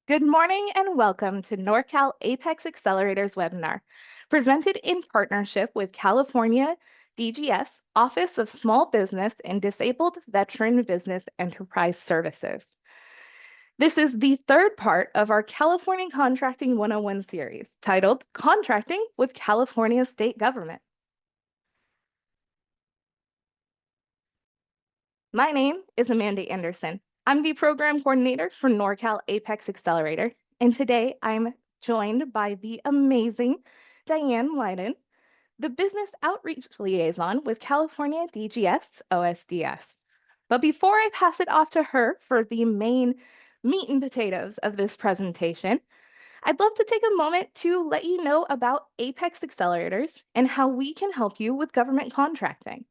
Good morning and welcome to Norcal APEX Accelerator's webinar, presented in partnership with California DGS Office of Small Business and Disabled Veteran Business Enterprise Services. This is the third part of our California Contracting 101 series, titled Contracting with California State Government. My name is Amanda Anderson. I'm the program coordinator for Norcal APEX Accelerator, and today I'm joined by the amazing Diane Leiden, the business outreach liaison with California DGS OSDS. But before I pass it off to her for the main meat and potatoes of this presentation, I'd love to take a moment to let you know about APEX Accelerators and how we can help you with government contracting.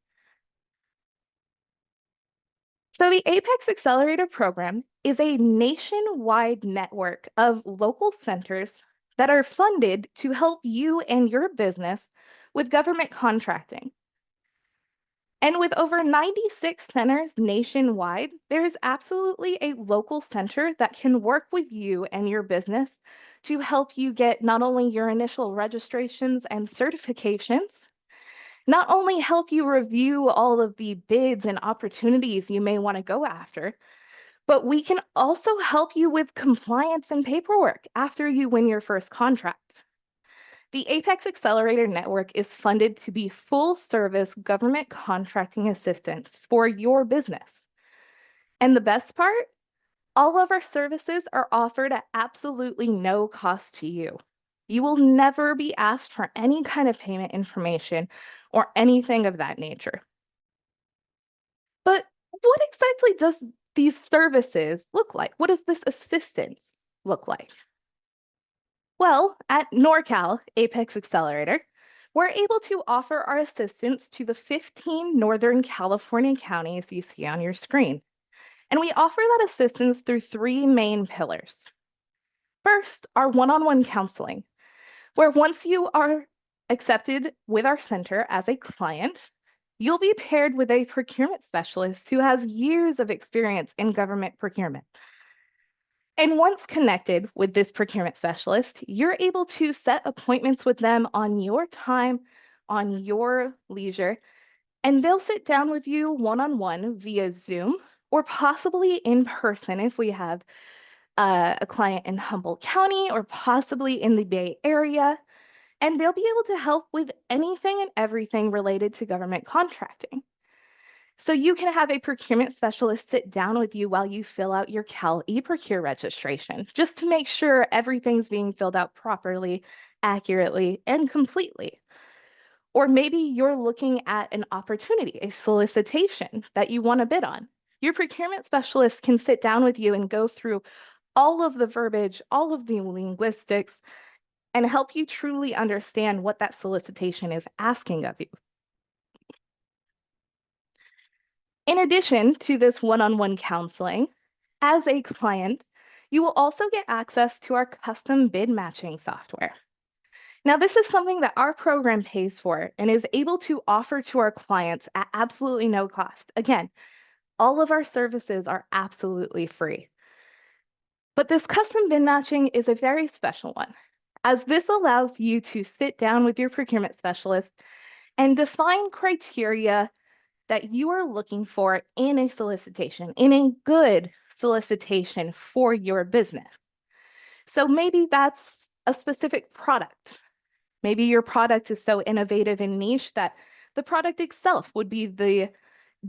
So the APEX Accelerator program is a nationwide network of local centers that are funded to help you and your business with government contracting. And with over 96 centers nationwide, there's absolutely a local center that can work with you and your business to help you get not only your initial registrations and certifications, not only help you review all of the bids and opportunities you may want to go after, but we can also help you with compliance and paperwork after you win your first contract. The Apex Accelerator Network is funded to be full service government contracting assistance for your business. And the best part, all of our services are offered at absolutely no cost to you. You will never be asked for any kind of payment information or anything of that nature. But what exactly does these services look like? What does this assistance look like? Well, at NorCal Apex Accelerator, we're able to offer our assistance to the 15 Northern California counties you see on your screen. And we offer that assistance through three main pillars. First, our one-on-one counseling, where once you are accepted with our center as a client, you'll be paired with a procurement specialist who has years of experience in government procurement. And once connected with this procurement specialist, you're able to set appointments with them on your time, on your leisure, and they'll sit down with you one-on-one via Zoom or possibly in person if we have a client in Humboldt County or possibly in the Bay Area. And they'll be able to help with anything and everything related to government contracting. So you can have a procurement specialist sit down with you while you fill out your Cal eProcure registration, just to make sure everything's being filled out properly, accurately, and completely. Or maybe you're looking at an opportunity, a solicitation that you want to bid on. Your procurement specialist can sit down with you and go through all of the verbiage, all of the linguistics, and help you truly understand what that solicitation is asking of you. In addition to this one-on-one counseling, as a client, you will also get access to our custom bid matching software. Now, this is something that our program pays for and is able to offer to our clients at absolutely no cost. Again, all of our services are absolutely free. But this custom bid matching is a very special one, as this allows you to sit down with your procurement specialist and define criteria that you are looking for in a solicitation, in a good solicitation for your business. So maybe that's a specific product. Maybe your product is so innovative and niche that the product itself would be the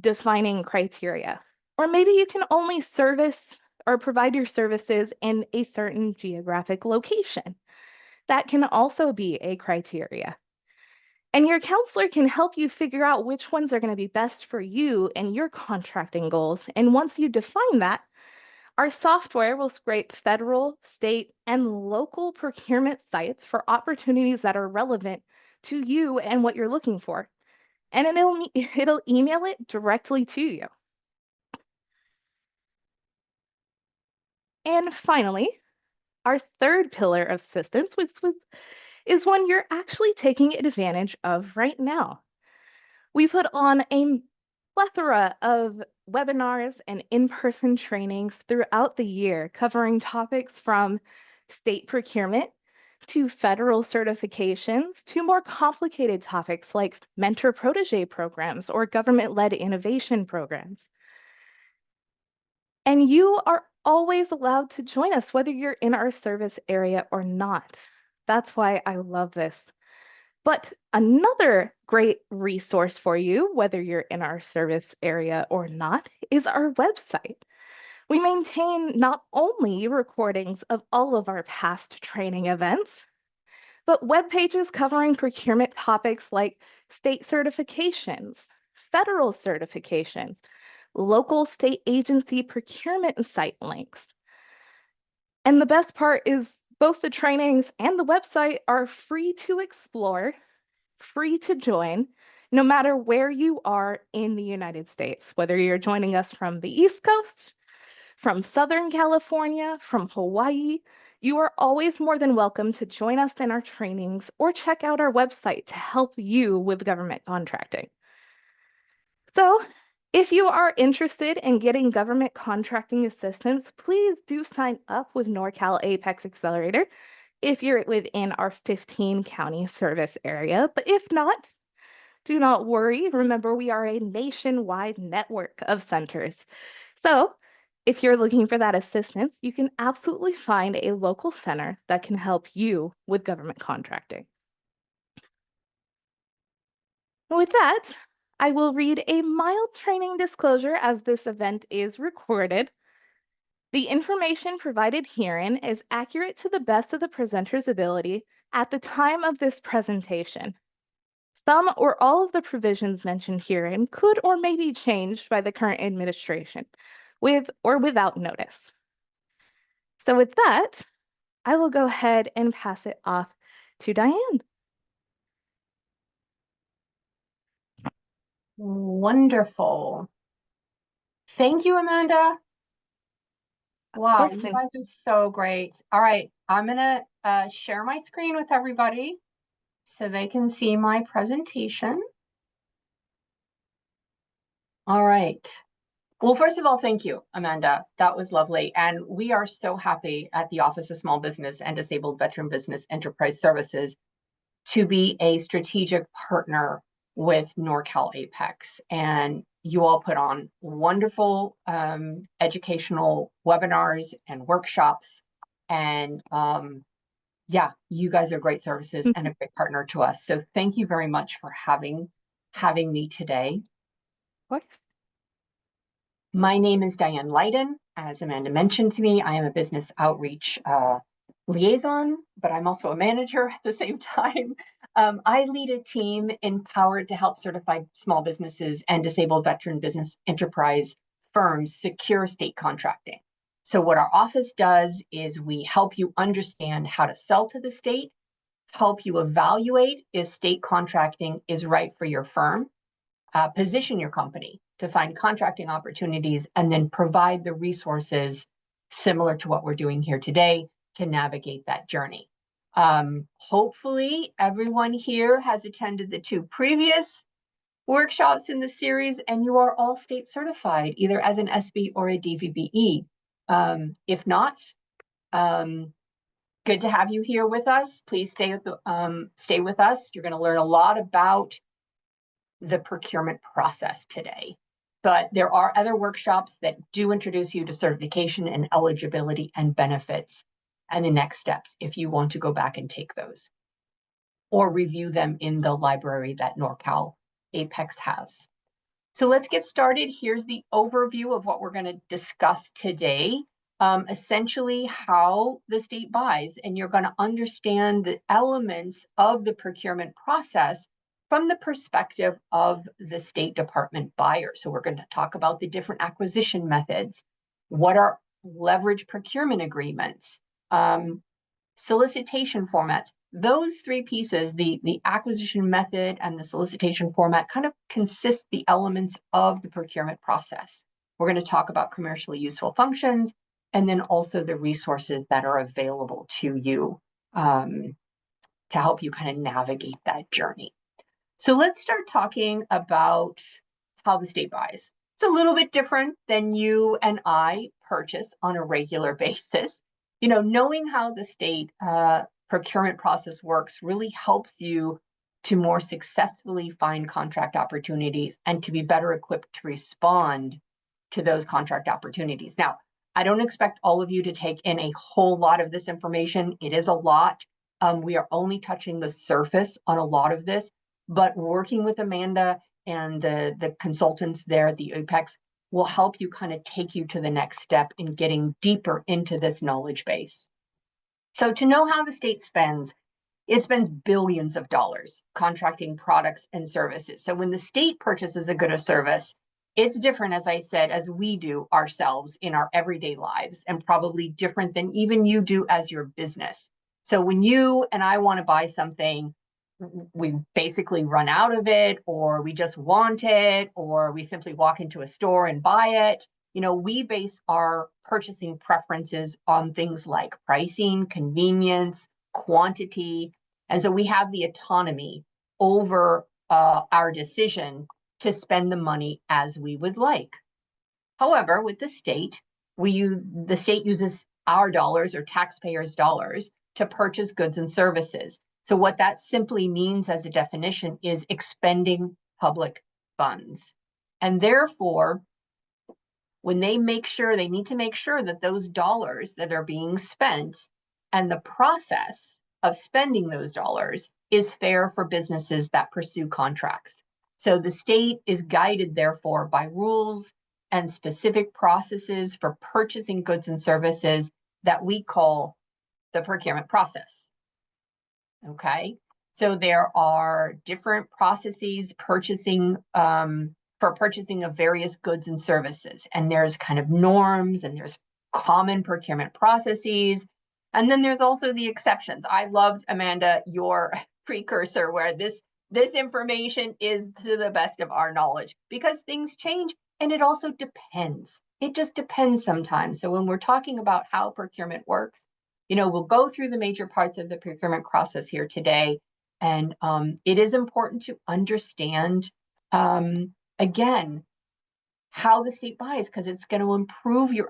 defining criteria. Or maybe you can only service or provide your services in a certain geographic location. That can also be a criteria. And your counselor can help you figure out which ones are going to be best for you and your contracting goals. And once you define that, our software will scrape federal, state, and local procurement sites for opportunities that are relevant to you and what you're looking for. And it'll email it directly to you. And finally, our third pillar of assistance is one you're actually taking advantage of right now. We put on a plethora of webinars and in-person trainings throughout the year covering topics from state procurement to federal certifications to more complicated topics like mentor-protege programs or government-led innovation programs. And you are always allowed to join us, whether you're in our service area or not. That's why I love this. But another great resource for you, whether you're in our service area or not, is our website. We maintain not only recordings of all of our past training events, but web pages covering procurement topics like state certifications, federal certifications, local state agency procurement site links. And the best part is both the trainings and the website are free to explore, free to join, no matter where you are in the United States, whether you're joining us from the East Coast, from Southern California, from Hawaii. You are always more than welcome to join us in our trainings or check out our website to help you with government contracting. So, if you are interested in getting government contracting assistance, please do sign up with Norcal APEX Accelerator if you're within our 15 county service area. But if not, do not worry. Remember, we are a nationwide network of centers. So, if you're looking for that assistance, you can absolutely find a local center that can help you with government contracting. With that, I will read a mild training disclosure as this event is recorded. The information provided herein is accurate to the best of the presenter's ability at the time of this presentation. Some or all of the provisions mentioned herein could or may be changed by the current administration, with or without notice. So with that, I will go ahead and pass it off to Diane. Wonderful. Thank you, Amanda. Wow, you guys are so great. All right, I'm gonna share my screen with everybody so they can see my presentation. All right. Well, first of all, thank you, Amanda. That was lovely. And we are so happy at the Office of Small Business and Disabled Veteran Business Enterprise Services to be a strategic partner with Norcal APEX. And you all put on wonderful educational webinars and workshops. And yeah, you guys are great services and a great partner to us. So thank you very much for having me today. Of course. My name is Diane Leiden. As Amanda mentioned to me, I am a business outreach liaison, but I'm also a manager at the same time. I lead a team empowered to help certified small businesses and disabled veteran business enterprise firms secure state contracting. So what our office does is we help you understand how to sell to the state, help you evaluate if state contracting is right for your firm, position your company to find contracting opportunities, and then provide the resources similar to what we're doing here today to navigate that journey. Hopefully everyone here has attended the 2 previous workshops in the series, and you are all state certified, either as an SB or a DVBE. If not, good to have you here with us. Please stay with us. You're going to learn a lot about the procurement process today. But there are other workshops that do introduce you to certification and eligibility and benefits and the next steps if you want to go back and take those or review them in the library that Norcal APEX has. So let's get started. Here's the overview of what we're going to discuss today. Essentially how the state buys, and you're going to understand the elements of the procurement process from the perspective of the State Department buyer. So we're going to talk about the different acquisition methods. What are leverage procurement agreements? Solicitation formats. Those 3 pieces, the acquisition method and the solicitation format, kind of consist the elements of the procurement process. We're going to talk about commercially useful functions and then also the resources that are available to you to help you kind of navigate that journey. So let's start talking about how the state buys. It's a little bit different than you and I purchase on a regular basis. You know, knowing how the state procurement process works really helps you to more successfully find contract opportunities and to be better equipped to respond to those contract opportunities. Now, I don't expect all of you to take in a whole lot of this information. It is a lot. We are only touching the surface on a lot of this, but working with Amanda and the consultants there at the Apex will help you kind of take you to the next step in getting deeper into this knowledge base. So to know how the state spends, it spends billions of dollars contracting products and services. So when the state purchases a good or service, it's different, as I said, as we do ourselves in our everyday lives, and probably different than even you do as your business. So when you and I want to buy something, we basically run out of it, or we just want it, or we simply walk into a store and buy it. You know, we base our purchasing preferences on things like pricing, convenience, quantity. And so we have the autonomy over our decision to spend the money as we would like. However, with the state, the state uses our dollars or taxpayers' dollars to purchase goods and services. So what that simply means as a definition is expending public funds. And therefore, when they need to make sure that those dollars that are being spent and the process of spending those dollars is fair for businesses that pursue contracts. So the state is guided, therefore, by rules and specific processes for purchasing goods and services that we call the procurement process. Okay, so there are different processes for purchasing of various goods and services, and there's kind of norms, and there's common procurement processes, and then there's also the exceptions. I loved, Amanda, your precursor where this information is to the best of our knowledge, because things change, and it also depends. It just depends sometimes. So when we're talking about how procurement works, you know, we'll go through the major parts of the procurement process here today. And it is important to understand, again, how the state buys, because it's going to improve your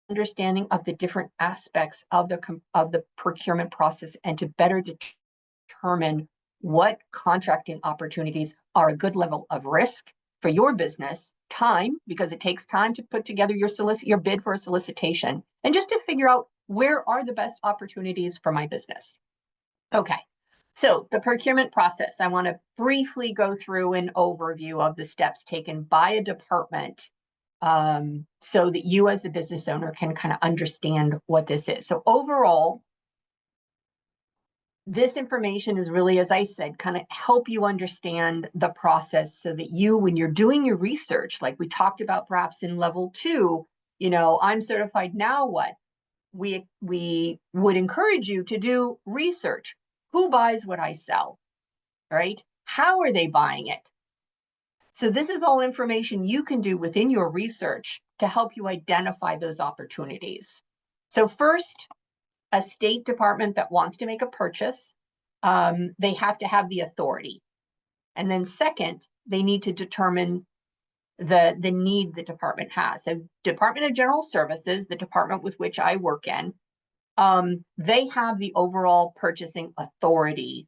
understanding of the different aspects of the procurement process, and to better determine what contracting opportunities are a good level of risk for your business, time, because it takes time to put together your bid for a solicitation, and just to figure out where are the best opportunities for my business. Okay, so the procurement process, I want to briefly go through an overview of the steps taken by a department, so that you as the business owner can kind of understand what this is. So overall, this information is really, as I said, kind of help you understand the process, so that you, when you're doing your research, like we talked about perhaps in level 2, you know, I'm certified, now what? We would encourage you to do research. Who buys what I sell, right? How are they buying it? So this is all information you can do within your research to help you identify those opportunities. So first, a state department that wants to make a purchase, they have to have the authority. And then second, they need to determine the need the department has. So Department of General Services, the department with which I work in, they have the overall purchasing authority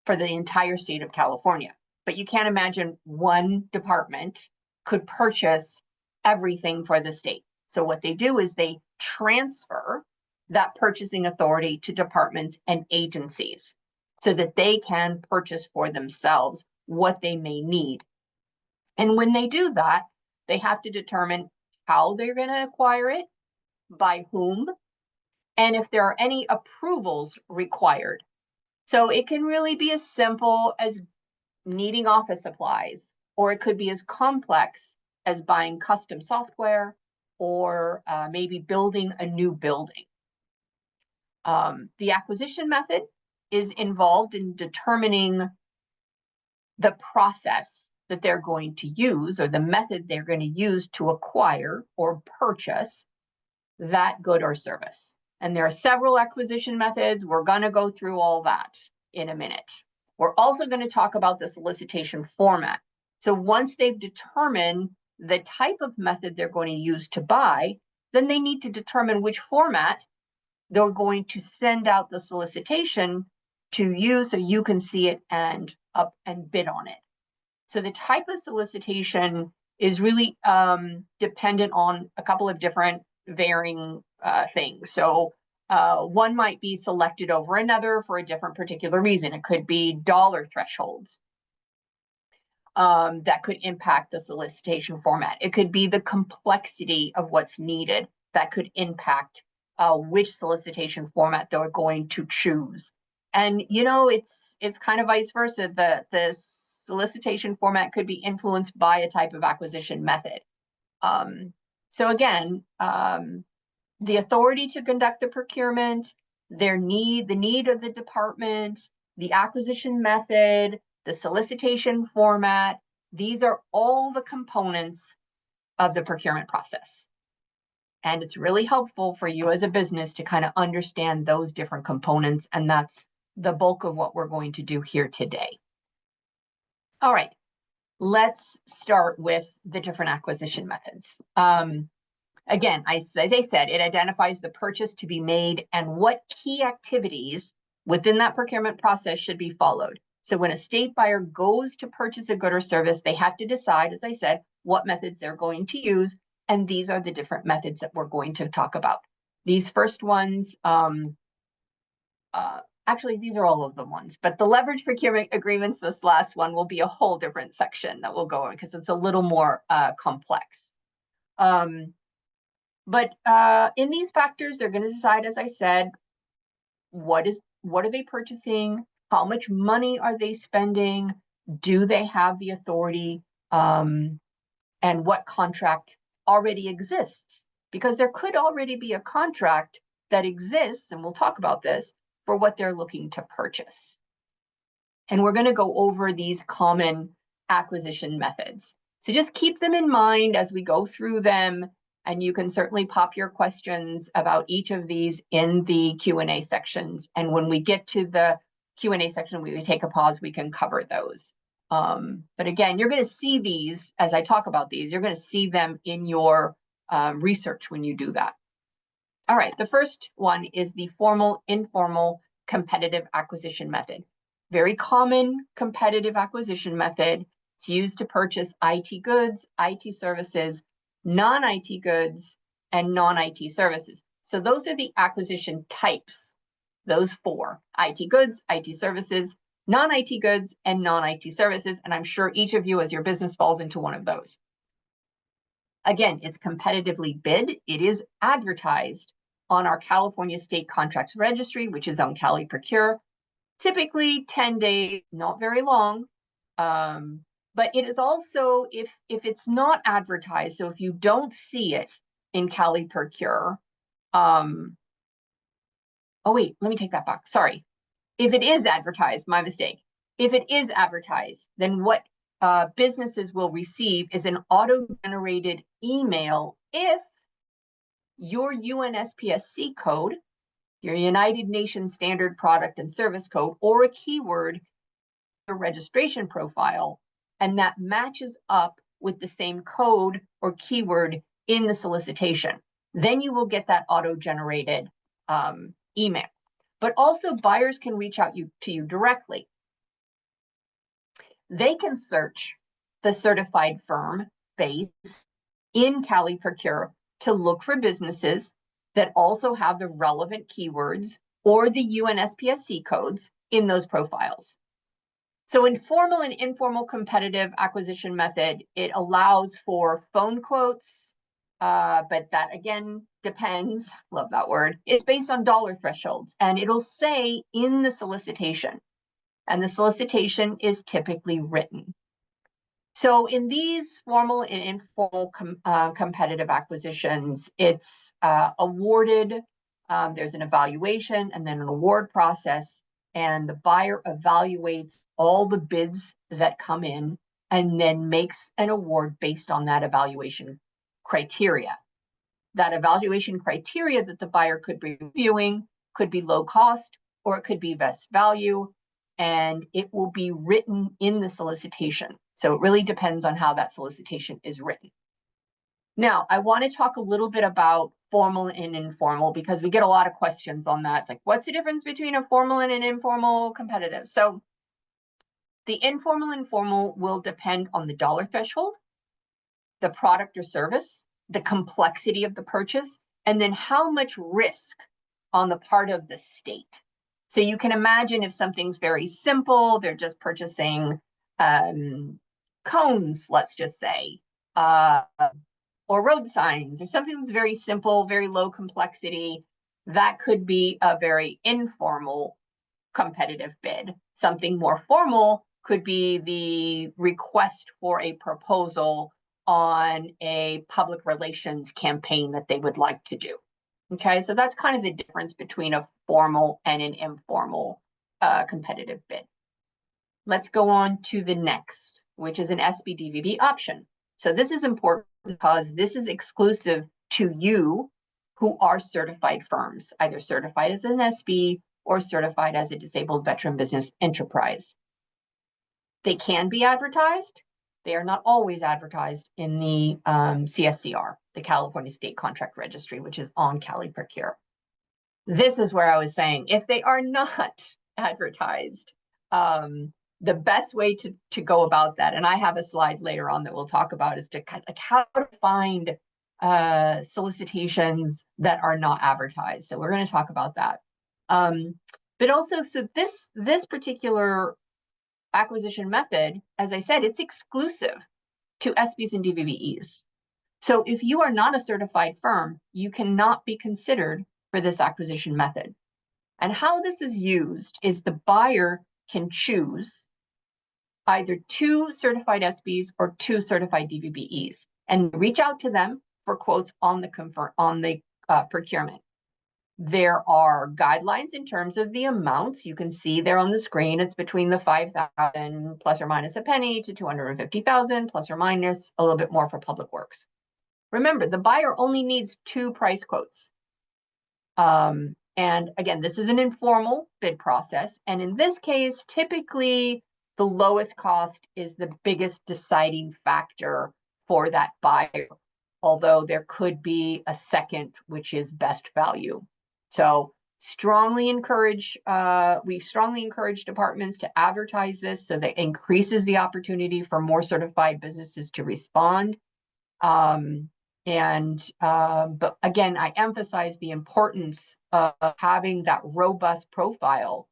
for the entire state of California. But you can't imagine one department could purchase everything for the state. So what they do is they transfer that purchasing authority to departments and agencies, so that they can purchase for themselves what they may need. And when they do that, they have to determine how they're going to acquire it, by whom, and if there are any approvals required. So it can really be as simple as needing office supplies, or it could be as complex as buying custom software, or maybe building a new building. The acquisition method is involved in determining the process that they're going to use, or the method they're going to use to acquire or purchase that good or service. And there are several acquisition methods. We're going to go through all that in a minute. We're also going to talk about the solicitation format. So once they've determined the type of method they're going to use to buy, then they need to determine which format they're going to send out the solicitation to you so you can see it and bid on it. So the type of solicitation is really dependent on a couple of different varying things. So one might be selected over another for a different particular reason. It could be dollar thresholds that could impact the solicitation format. It could be the complexity of what's needed that could impact which solicitation format they're going to choose. And you know, it's kind of vice versa. The solicitation format could be influenced by a type of acquisition method. So again, the authority to conduct the procurement, the need of the department, the acquisition method, the solicitation format, these are all the components of the procurement process. And it's really helpful for you as a business to kind of understand those different components. And that's the bulk of what we're going to do here today. All right, let's start with the different acquisition methods. Again, as I said, it identifies the purchase to be made and what key activities within that procurement process should be followed. So when a state buyer goes to purchase a good or service, they have to decide, as I said, what methods they're going to use. And these are the different methods that we're going to talk about. These first ones, actually, these are all of the ones, but the leverage procurement agreements, this last one will be a whole different section that we'll go in because it's a little more complex. But in these factors, they're going to decide, as I said, what are they purchasing? How much money are they spending? Do they have the authority? And what contract already exists? Because there could already be a contract that exists, and we'll talk about this, for what they're looking to purchase. And we're going to go over these common acquisition methods. So just keep them in mind as we go through them. And you can certainly pop your questions about each of these in the Q&A sections. And when we get to the Q&A section, we take a pause, we can cover those. But again, you're going to see these, as I talk about these, you're going to see them in your research when you do that. All right, the first one is the formal, informal, competitive acquisition method. Very common competitive acquisition method. It's used to purchase IT goods, IT services, non-IT goods, and non-IT services. So those are the acquisition types, those four: IT goods, IT services, non-IT goods, and non-IT services. And I'm sure each of you as your business falls into one of those. Again, it's competitively bid. It is advertised on our California State Contracts Registry, which is on Cali Procure. Typically 10 days, not very long. But it is also, if it's not advertised, so if you don't see it in Cali Procure, oh wait, let me take that back. Sorry. If it is advertised, my mistake. If it is advertised, then what businesses will receive is an auto-generated email if your UNSPSC code, your United Nations Standard Product and Service Code, or a keyword, your registration profile, and that matches up with the same code or keyword in the solicitation. Then you will get that auto-generated email. But also buyers can reach out to you directly. They can search the certified firm base in Cali Procure to look for businesses that also have the relevant keywords or the UNSPSC codes in those profiles. So in formal and informal competitive acquisition method, it allows for phone quotes, but that again depends, love that word. It's based on dollar thresholds, and it'll say in the solicitation, and the solicitation is typically written. So in these formal and informal competitive acquisitions, it's awarded, there's an evaluation and then an award process, and the buyer evaluates all the bids that come in and then makes an award based on that evaluation criteria. That evaluation criteria that the buyer could be reviewing could be low cost, or it could be best value. and it will be written in the solicitation. So it really depends on how that solicitation is written. Now, I want to talk a little bit about formal and informal because we get a lot of questions on that. It's like, what's the difference between a formal and an informal competitive? So the informal and formal will depend on the dollar threshold, the product or service, the complexity of the purchase, and then how much risk on the part of the state. So you can imagine if something's very simple, they're just purchasing cones, let's just say, or road signs, or something that's very simple, very low complexity, that could be a very informal competitive bid. Something more formal could be the request for a proposal on a public relations campaign that they would like to do. Okay, so that's kind of the difference between a formal and an informal competitive bid. Let's go on to the next, which is an SBDVB option. So this is important because this is exclusive to you who are certified firms, either certified as an SB or certified as a disabled veteran business enterprise. They can be advertised. They are not always advertised in the CSCR, the California State Contract Registry, which is on Cali Procure. This is where I was saying, if they are not advertised, the best way to go about that, and I have a slide later on that we'll talk about, is to like how to find solicitations that are not advertised. So we're going to talk about that. But also, so this particular acquisition method, as I said, it's exclusive to SBs and DVBEs. So if you are not a certified firm, you cannot be considered for this acquisition method. And how this is used is the buyer can choose either 2 certified SBs or 2 certified DVBEs and reach out to them for quotes on the procurement. There are guidelines in terms of the amounts. You can see there on the screen, it's between the 5,000 plus or minus a penny to 250,000 plus or minus a little bit more for public works. Remember, the buyer only needs 2 price quotes. And again, this is an informal bid process. And in this case, typically the lowest cost is the biggest deciding factor for that buyer, although there could be a second, which is best value. So we strongly encourage departments to advertise this so that increases the opportunity for more certified businesses to respond. But again, I emphasize the importance of having that robust profile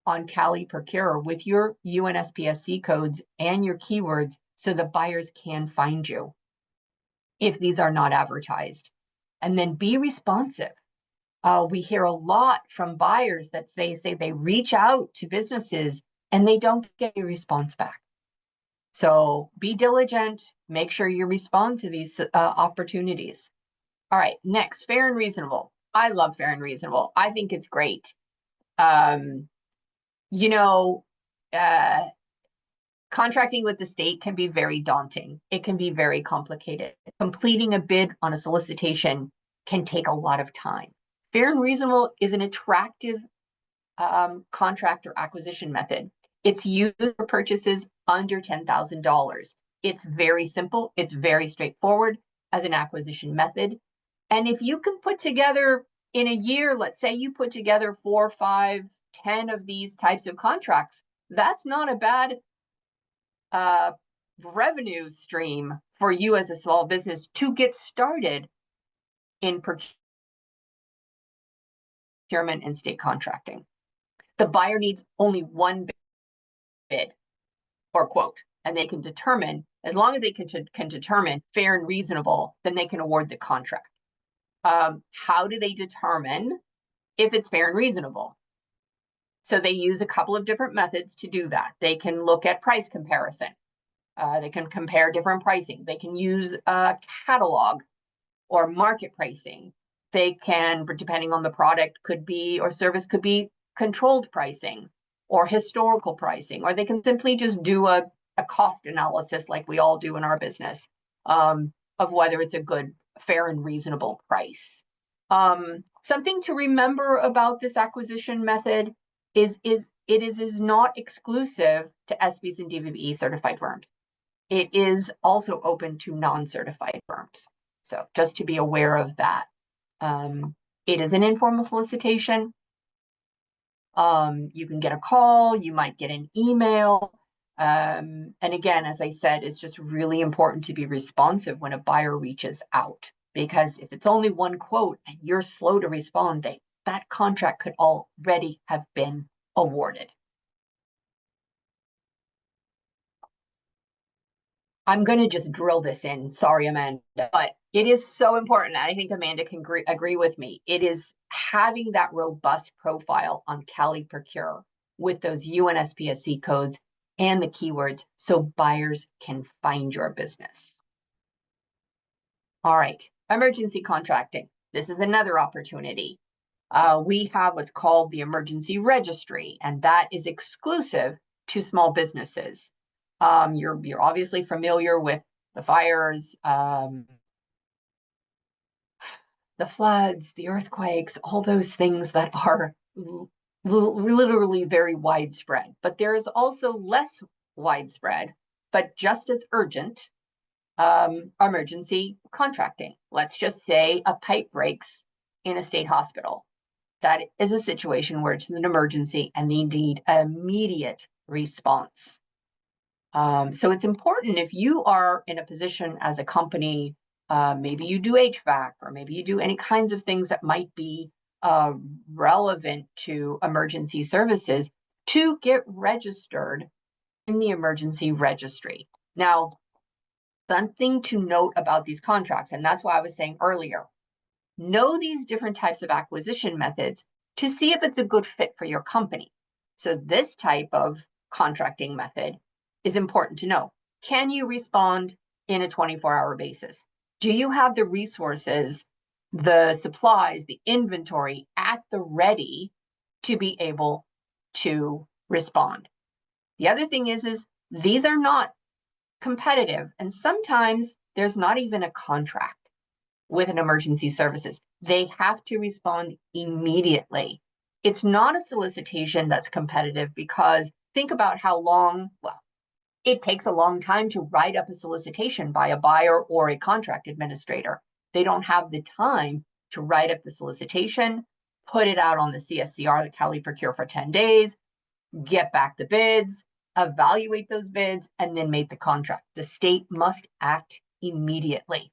on Cali Procure with your UNSPSC codes and your keywords so the buyers can find you if these are not advertised. And then be responsive. We hear a lot from buyers that they say they reach out to businesses and they don't get a response back. So be diligent, make sure you respond to these opportunities. All right, next, fair and reasonable. I love fair and reasonable. I think it's great. Contracting with the state can be very daunting. It can be very complicated. Completing a bid on a solicitation can take a lot of time. Fair and reasonable is an attractive contract or acquisition method. It's used for purchases under $10,000. It's very simple. It's very straightforward as an acquisition method. And if you can put together in a year, let's say you put together 4, 5, 10 of these types of contracts, that's not a bad revenue stream for you as a small business to get started in procurement and state contracting. The buyer needs only one bid or quote, and they can determine, as long as they can determine fair and reasonable, then they can award the contract. How do they determine if it's fair and reasonable? So they use a couple of different methods to do that. They can look at price comparison. They can compare different pricing. They can use a catalog or market pricing. They can, depending on the product, could be, or service could be controlled pricing or historical pricing, or they can simply just do a cost analysis like we all do in our business of whether it's a good, fair, and reasonable price. Something to remember about this acquisition method is is not exclusive to SBs and DVB certified firms. It is also open to non-certified firms. So just to be aware of that. It is an informal solicitation. You can get a call, you might get an email. And again, as I said, it's just really important to be responsive when a buyer reaches out, because if it's only one quote and you're slow to respond, that contract could already have been awarded. I'm going to just drill this in. Sorry, Amanda, but it is so important. I think Amanda can agree with me. It is having that robust profile on Cali Procure with those UNSPSC codes and the keywords so buyers can find your business. All right, emergency contracting. This is another opportunity. We have what's called the emergency registry, and that is exclusive to small businesses. You're obviously familiar with the fires, the floods, the earthquakes, all those things that are literally very widespread. But there is also less widespread, but just as urgent, emergency contracting. Let's just say a pipe breaks in a state hospital. That is a situation where it's an emergency and they need immediate response. So it's important if you are in a position as a company, maybe you do HVAC or maybe you do any kinds of things that might be relevant to emergency services, to get registered in the emergency registry. Now, something to note about these contracts, and that's why I was saying earlier, know these different types of acquisition methods to see if it's a good fit for your company. So this type of contracting method is important to know. Can you respond in a 24-hour basis? Do you have the resources, the supplies, the inventory at the ready to be able to respond? The other thing is these are not competitive, and sometimes there's not even a contract with an emergency services. They have to respond immediately. It's not a solicitation that's competitive, because think about how long, well, it takes a long time to write up a solicitation by a buyer or a contract administrator. They don't have the time to write up the solicitation, put it out on the CSCR, the Cali Procure, for 10 days, get back the bids, evaluate those bids, and then make the contract. The state must act immediately.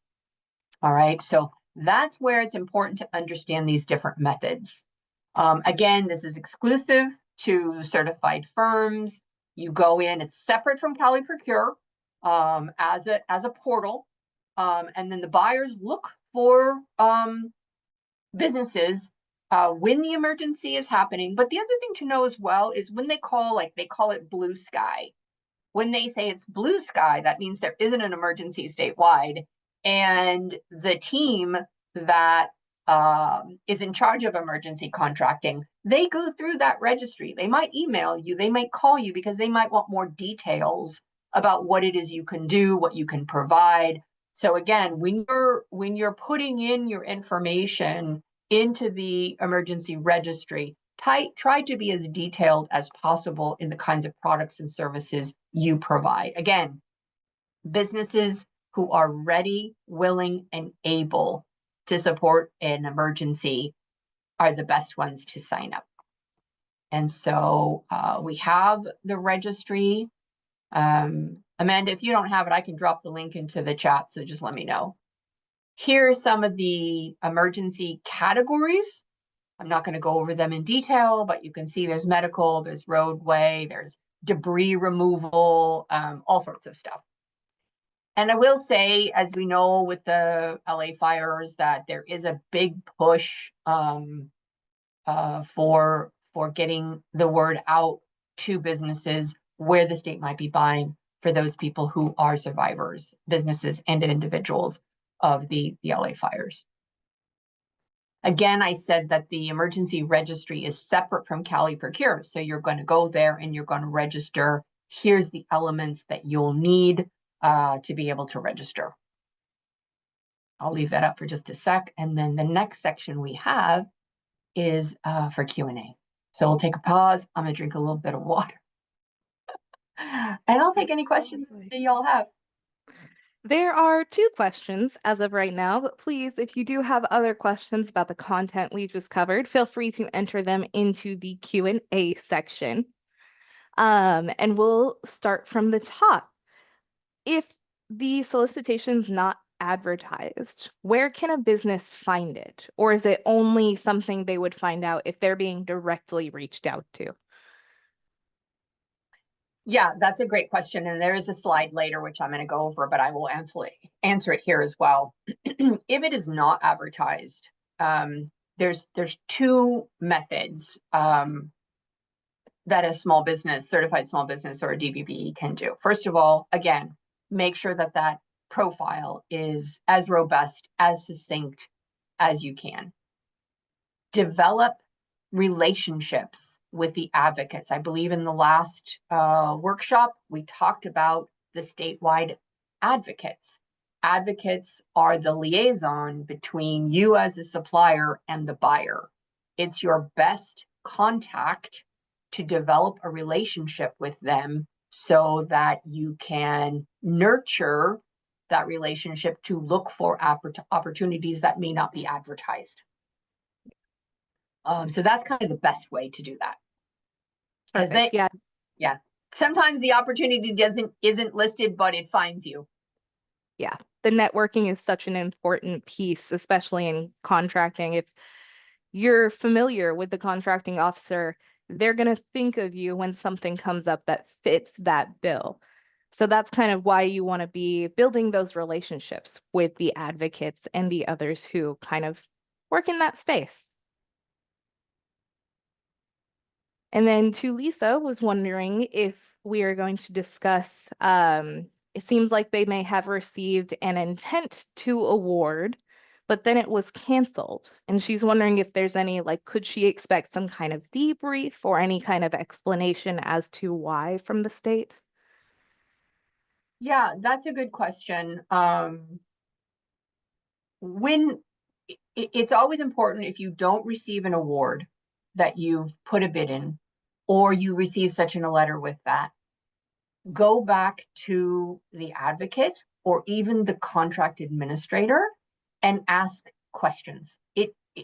All right, so that's where it's important to understand these different methods. Again, this is exclusive to certified firms. You go in, it's separate from Cali Procure as a portal, and then the buyers look for businesses when the emergency is happening. But the other thing to know as well is when they call, like they call it blue sky. When they say it's blue sky, that means there isn't an emergency statewide, and the team that is in charge of emergency contracting, they go through that registry. They might email you, they might call you, because they might want more details about what it is you can do, what you can provide. So again, when you're putting in your information into the emergency registry, try to be as detailed as possible in the kinds of products and services you provide. Again, businesses who are ready, willing, and able to support an emergency are the best ones to sign up. And so we have the registry. Amanda, if you don't have it, I can drop the link into the chat, so just let me know. Here are some of the emergency categories. I'm not going to go over them in detail, but you can see there's medical, there's roadway, there's debris removal, all sorts of stuff. And I will say, as we know with the LA fires, that there is a big push for getting the word out to businesses where the state might be buying for those people who are survivors, businesses and individuals of the LA fires. Again, I said that the emergency registry is separate from Cali Procure. So you're going to go there and you're going to register. Here's the elements that you'll need to be able to register. I'll leave that up for just a sec. And then the next section we have is for Q&A. So we'll take a pause. I'm going to drink a little bit of water. And I'll take any questions that you all have. There are two questions as of right now, but please, if you do have other questions about the content we just covered, feel free to enter them into the Q&A section. And we'll start from the top. If the solicitation's not advertised, where can a business find it? Or is it only something they would find out if they're being directly reached out to? Yeah, that's a great question. And there is a slide later, which I'm going to go over, but I will answer it here as well. If it is not advertised, there's two methods that a small business, certified small business or a DBBE can do. First of all, again, make sure that that profile is as robust, as succinct as you can. Develop relationships with the advocates. I believe in the last workshop, we talked about the statewide advocates. Advocates are the liaison between you as the supplier and the buyer. It's your best contact to develop a relationship with them so that you can nurture that relationship to look for opportunities that may not be advertised. So that's kind of the best way to do that. Because yeah, sometimes the opportunity isn't listed, but it finds you. Yeah, the networking is such an important piece, especially in contracting. If you're familiar with the contracting officer, they're going to think of you when something comes up that fits that bill. So that's kind of why you want to be building those relationships with the advocates and the others who kind of work in that space. And then to Lisa was wondering if we are going to discuss, it seems like they may have received an intent to award, but then it was canceled. And she's wondering if there's any, like, could she expect some kind of debrief or any kind of explanation as to why from the state? Yeah, that's a good question. When it's always important, if you don't receive an award that you've put a bid in, or you receive such a letter with that, go back to the advocate or even the contract administrator and ask questions.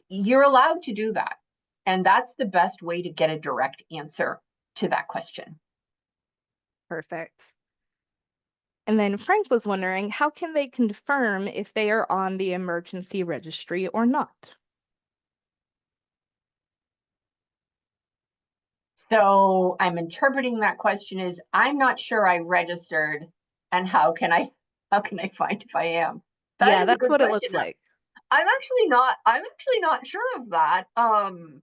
You're allowed to do that. And that's the best way to get a direct answer to that question. Perfect. And then Frank was wondering, how can they confirm if they are on the emergency registry or not? So I'm interpreting that question as I'm not sure I registered, and how can I find if I am? That Yeah, is a that's good what it question. looks like. I'm actually not sure of that. I'm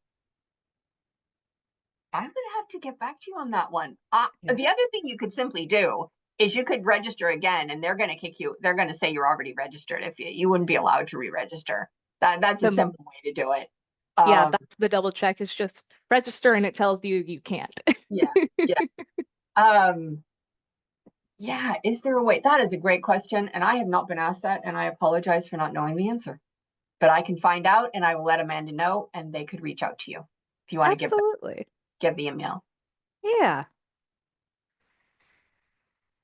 gonna have to get back to you on that one. Yeah. The other thing you could simply do is you could register again, and they're gonna kick you. They're gonna say you're already registered. If you wouldn't be allowed to re-register. That's a The simple way to do it. Yeah, Um, that's the double check is just register and it tells you you can't. yeah, yeah. Um, Yeah, is there a way? That is a great question, and I have not been asked that, and I apologize for not knowing the answer. But I can find out, and I will let Amanda know, and they could reach out to you if you want to Absolutely. give the email. Yeah.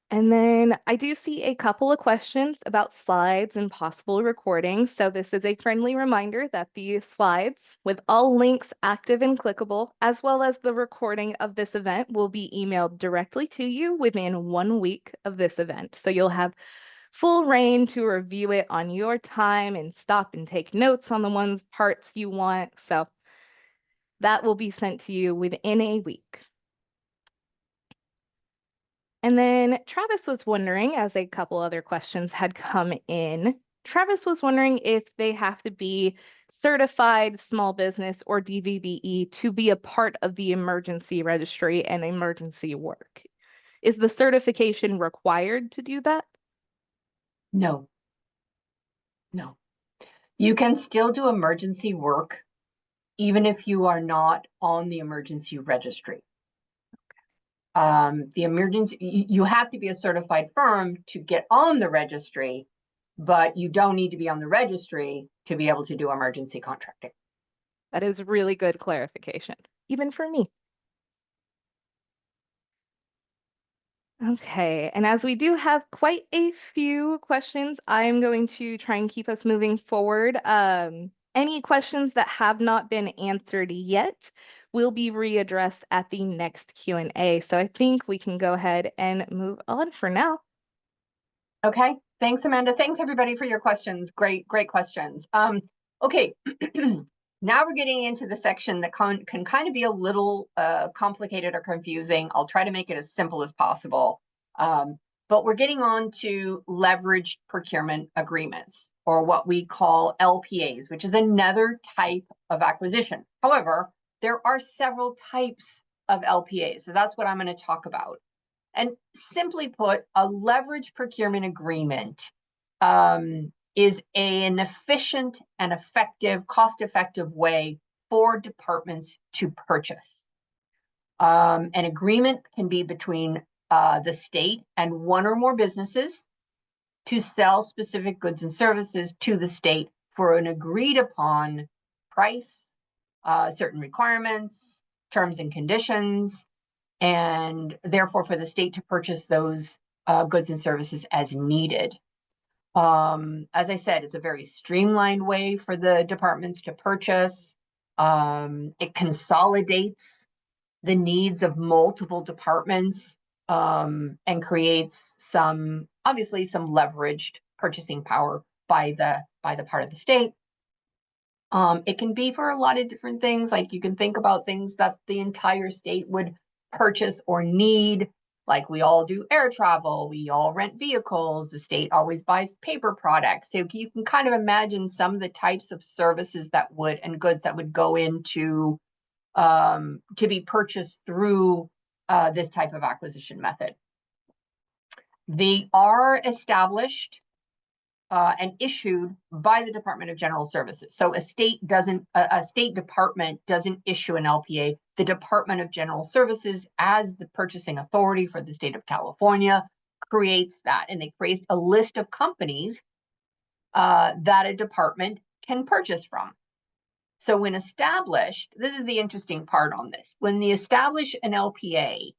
And then I do see a couple of questions about slides and possible recordings. So this is a friendly reminder that the slides with all links active and clickable, as well as the recording of this event will be emailed directly to you within 1 week of this event. So you'll have full reign to review it on your time and stop and take notes on the ones parts you want. So that will be sent to you within a week. And then Travis was wondering, as a couple other questions had come in, Travis was wondering if they have to be certified small business or DVBE to be a part of the emergency registry and emergency work. Is the certification required to do that? No, no. You can still do emergency work even if you are not on the emergency registry. You have to be a certified firm to get on the registry, but you don't need to be on the registry to be able to do emergency contracting. That is really good clarification. even for me. Okay, and as we do have quite a few questions, I'm going to try and keep us moving forward. Any questions that have not been answered yet will be readdressed at the next Q&A. So I think we can go ahead and move on for now. Okay, thanks, Amanda. Thanks, everybody, for your questions. Great questions. Okay, now we're getting into the section that can kind of be a little complicated or confusing. I'll try to make it as simple as possible. But we're getting on to leveraged procurement agreements, or what we call LPAs, which is another type of acquisition. However, there are several types of LPAs, so that's what I'm going to talk about. And simply put, a leverage procurement agreement is an efficient and effective, cost-effective way for departments to purchase. An agreement can be between the state and one or more businesses to sell specific goods and services to the state for an agreed upon price, certain requirements, terms and conditions, and therefore for the state to purchase those goods and services as needed. As I said, it's a very streamlined way for the departments to purchase. It consolidates the needs of multiple departments and creates obviously some leveraged purchasing power by the part of the state. It can be for a lot of different things. Like, you can think about things that the entire state would purchase or need. Like, we all do air travel, we all rent vehicles, the state always buys paper products. So you can kind of imagine some of the types of services and goods that would go into to be purchased through this type of acquisition method. They are established and issued by the Department of General Services. So a state department doesn't issue an LPA. The Department of General Services, as the purchasing authority for the state of California, creates that, and they create a list of companies that a department can purchase from. So when established, this is the interesting part on this. When they establish an LPA,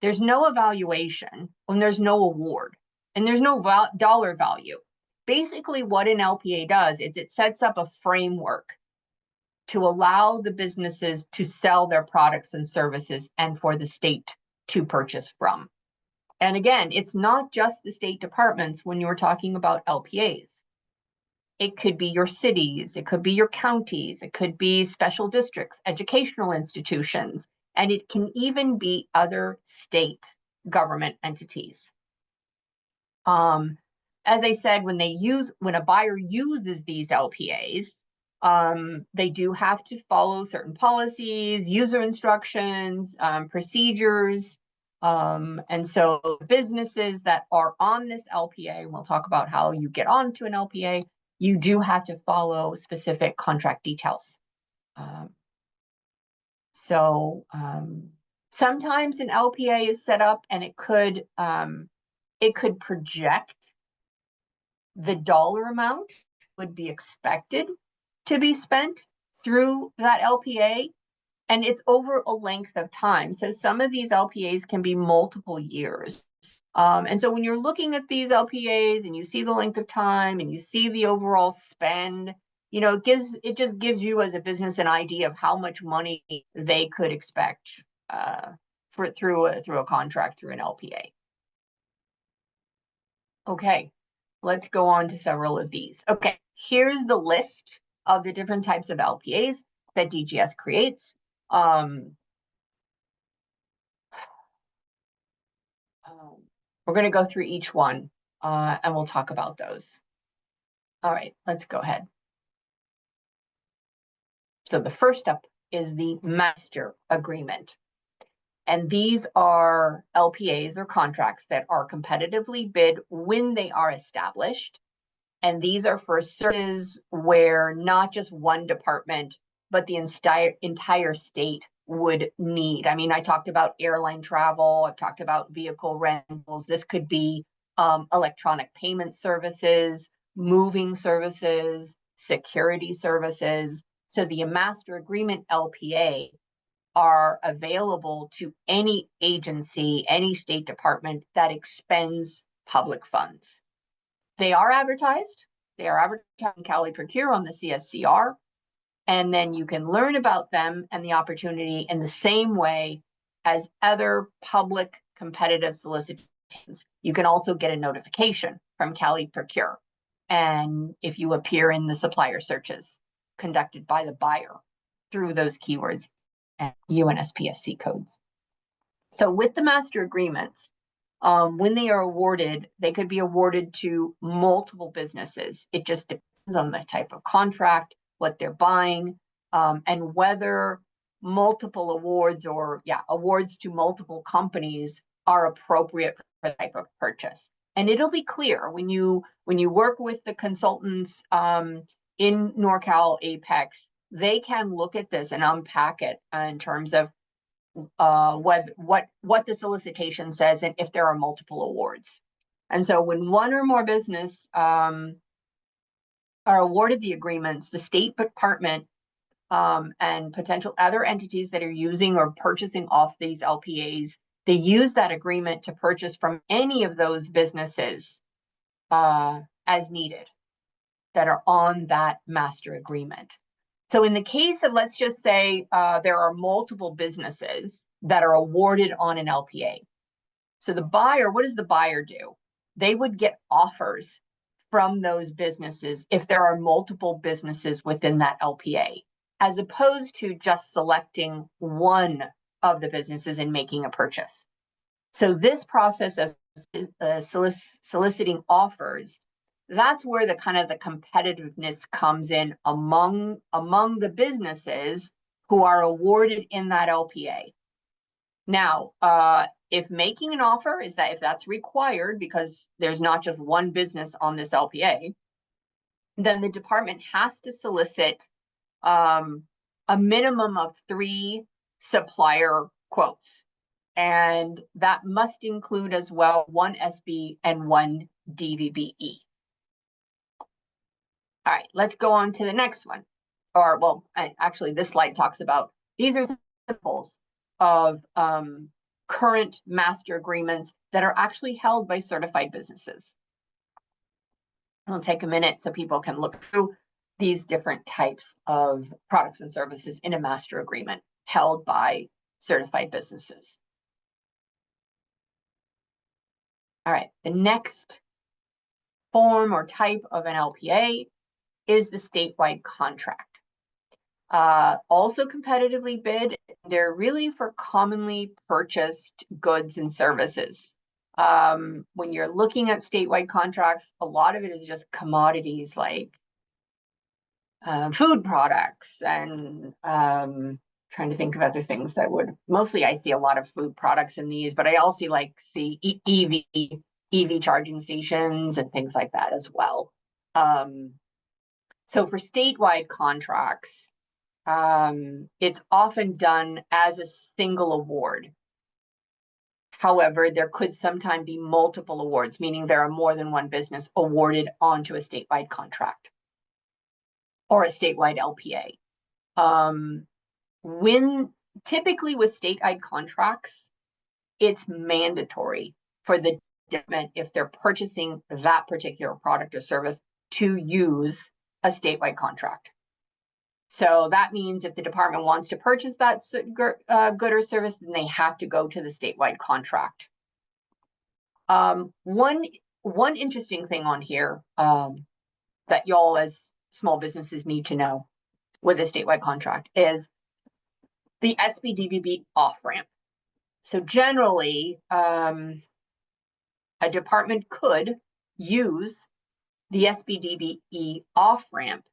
there's no evaluation, and there's no award, and there's no dollar value. Basically, what an LPA does is it sets up a framework to allow the businesses to sell their products and services and for the state to purchase from. And again, it's not just the state departments when you're talking about LPAs. It could be your cities, it could be your counties, it could be special districts, educational institutions, and it can even be other state government entities. As I said, when a buyer uses these LPAs, they do have to follow certain policies, user instructions, procedures. And so businesses that are on this LPA, and we'll talk about how you get onto an LPA, you do have to follow specific contract details. Sometimes an LPA is set up and it could project the dollar amount would be expected to be spent through that LPA, and it's over a length of time. So some of these LPAs can be multiple years. And so when you're looking at these LPAs and you see the length of time and you see the overall spend, it just gives you as a business an idea of how much money they could expect through a contract, through an LPA. Okay, let's go on to several of these. Okay, here's the list of the different types of LPAs that DGS creates. We're going to go through each one and we'll talk about those. All right, let's go ahead. So the first up is the master agreement. And these are LPAs or contracts that are competitively bid when they are established. And these are for services where not just one department, but the entire state would need. I mean, I talked about airline travel, I've talked about vehicle rentals. This could be electronic payment services, moving services, security services. So the master agreement LPA are available to any agency, any state department that expends public funds. They are advertised. They are advertised in Cali Procure on the CSCR. And then you can learn about them and the opportunity in the same way as other public competitive solicitations. You can also get a notification from Cali Procure. And if you appear in the supplier searches conducted by the buyer through those keywords and UNSPSC codes. So with the master agreements, when they are awarded, they could be awarded to multiple businesses. It just depends on the type of contract, what they're buying, and whether multiple awards or awards to multiple companies are appropriate for the type of purchase. And it'll be clear when you work with the consultants in Norcal APEX, they can look at this and unpack it in terms of what the solicitation says and if there are multiple awards. And so when one or more business are awarded the agreements, the State Department and potential other entities that are using or purchasing off these LPAs, they use that agreement to purchase from any of those businesses as needed that are on that master agreement. So in the case of, let's just say there are multiple businesses that are awarded on an LPA. So the buyer, what does the buyer do? They would get offers from those businesses if there are multiple businesses within that LPA, as opposed to just selecting one of the businesses and making a purchase. So this process of soliciting offers, that's where the kind of the competitiveness comes in among the businesses who are awarded in that LPA. Now, if making an offer if that's required, because there's not just one business on this LPA, then the department has to solicit a minimum of 3 supplier quotes. And that must include as well 1 SB and 1 DVBE. All right, let's go on to the next one. Or, well, actually, this slide talks about, these are examples of current master agreements that are actually held by certified businesses. I'll take a minute so people can look through these different types of products and services in a master agreement held by certified businesses. All right, the next form or type of an LPA is the statewide contract. Also competitively bid, they're really for commonly purchased goods and services. When you're looking at statewide contracts, a lot of it is just commodities like food products and trying to think of other things that would, mostly I see a lot of food products in these, but I also see EV charging stations and things like that as well. So for statewide contracts, it's often done as a single award. However, there could sometimes be multiple awards, meaning there are more than one business awarded onto a statewide contract or a statewide LPA. When typically with statewide contracts, it's mandatory for the department, if they're purchasing that particular product or service, to use a statewide contract. So that means if the department wants to purchase that good or service, then they have to go to the statewide contract. One interesting thing on here that y'all as small businesses need to know with a statewide contract is the SBDBB off-ramp. So generally, a department could use the SBDBE off-ramp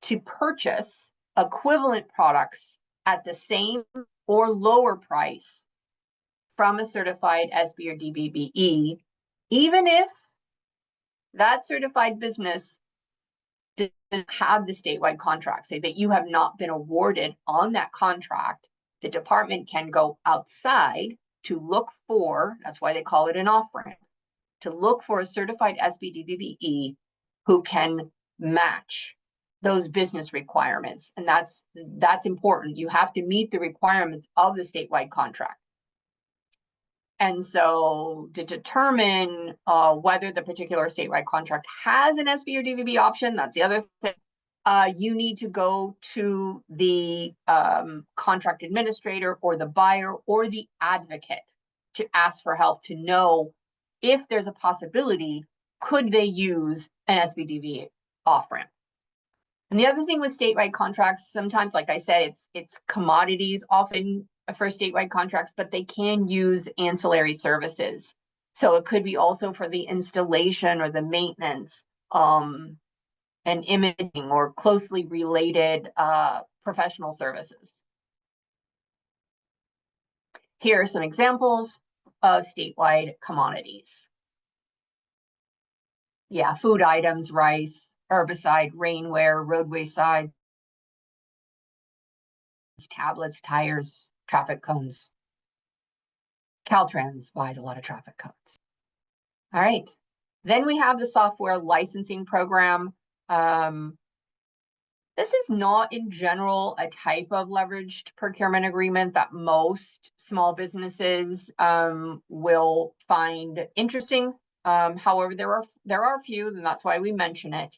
to purchase equivalent products at the same or lower price from a certified SB or DBBE, even if that certified business doesn't have the statewide contract, say that you have not been awarded on that contract. The department can go outside to look for, that's why they call it an off-ramp, to look for a certified SBDBE who can match those business requirements. And that's important. You have to meet the requirements of the statewide contract. And so to determine whether the particular statewide contract has an SB or DVB option, that's the other thing. You need to go to the contract administrator or the buyer or the advocate to ask for help to know if there's a possibility, could they use an SBDV off-ramp? And the other thing with statewide contracts, sometimes, like I said, it's commodities often for statewide contracts, but they can use ancillary services. So it could be also for the installation or the maintenance and imaging or closely related professional services. Here are some examples of statewide commodities. Yeah, food items, rice, herbicide, rainwear, roadway signs, tablets, tires, traffic cones. Caltrans buys a lot of traffic cones. All right. Then we have the software licensing program. This is not in general a type of leveraged procurement agreement that most small businesses will find interesting. However, there are a few, and that's why we mention it.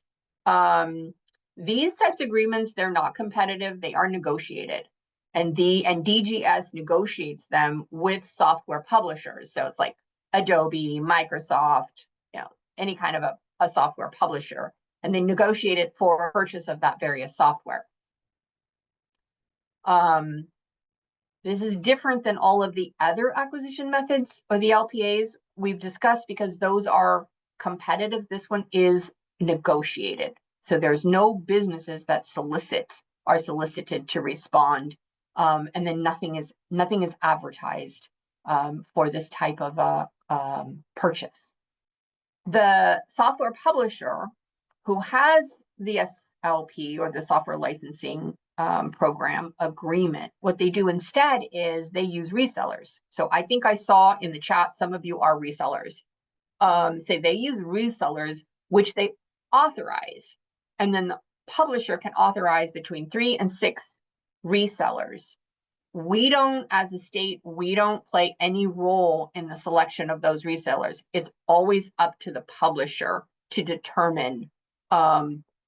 These types of agreements, they're not competitive, they are negotiated. And DGS negotiates them with software publishers. So it's like Adobe, Microsoft, any kind of a software publisher. And they negotiate it for purchase of that various software. This is different than all of the other acquisition methods or the LPAs we've discussed because those are competitive. This one is negotiated. So there's no businesses that are solicited to respond. And then nothing is advertised for this type of purchase. The software publisher who has the SLP or the software licensing program agreement, what they do instead is they use resellers. So I think I saw in the chat, some of you are resellers. Say they use resellers, which they authorize. And then the publisher can authorize between 3 and 6 resellers. We don't, as a state, we don't play any role in the selection of those resellers. It's always up to the publisher to determine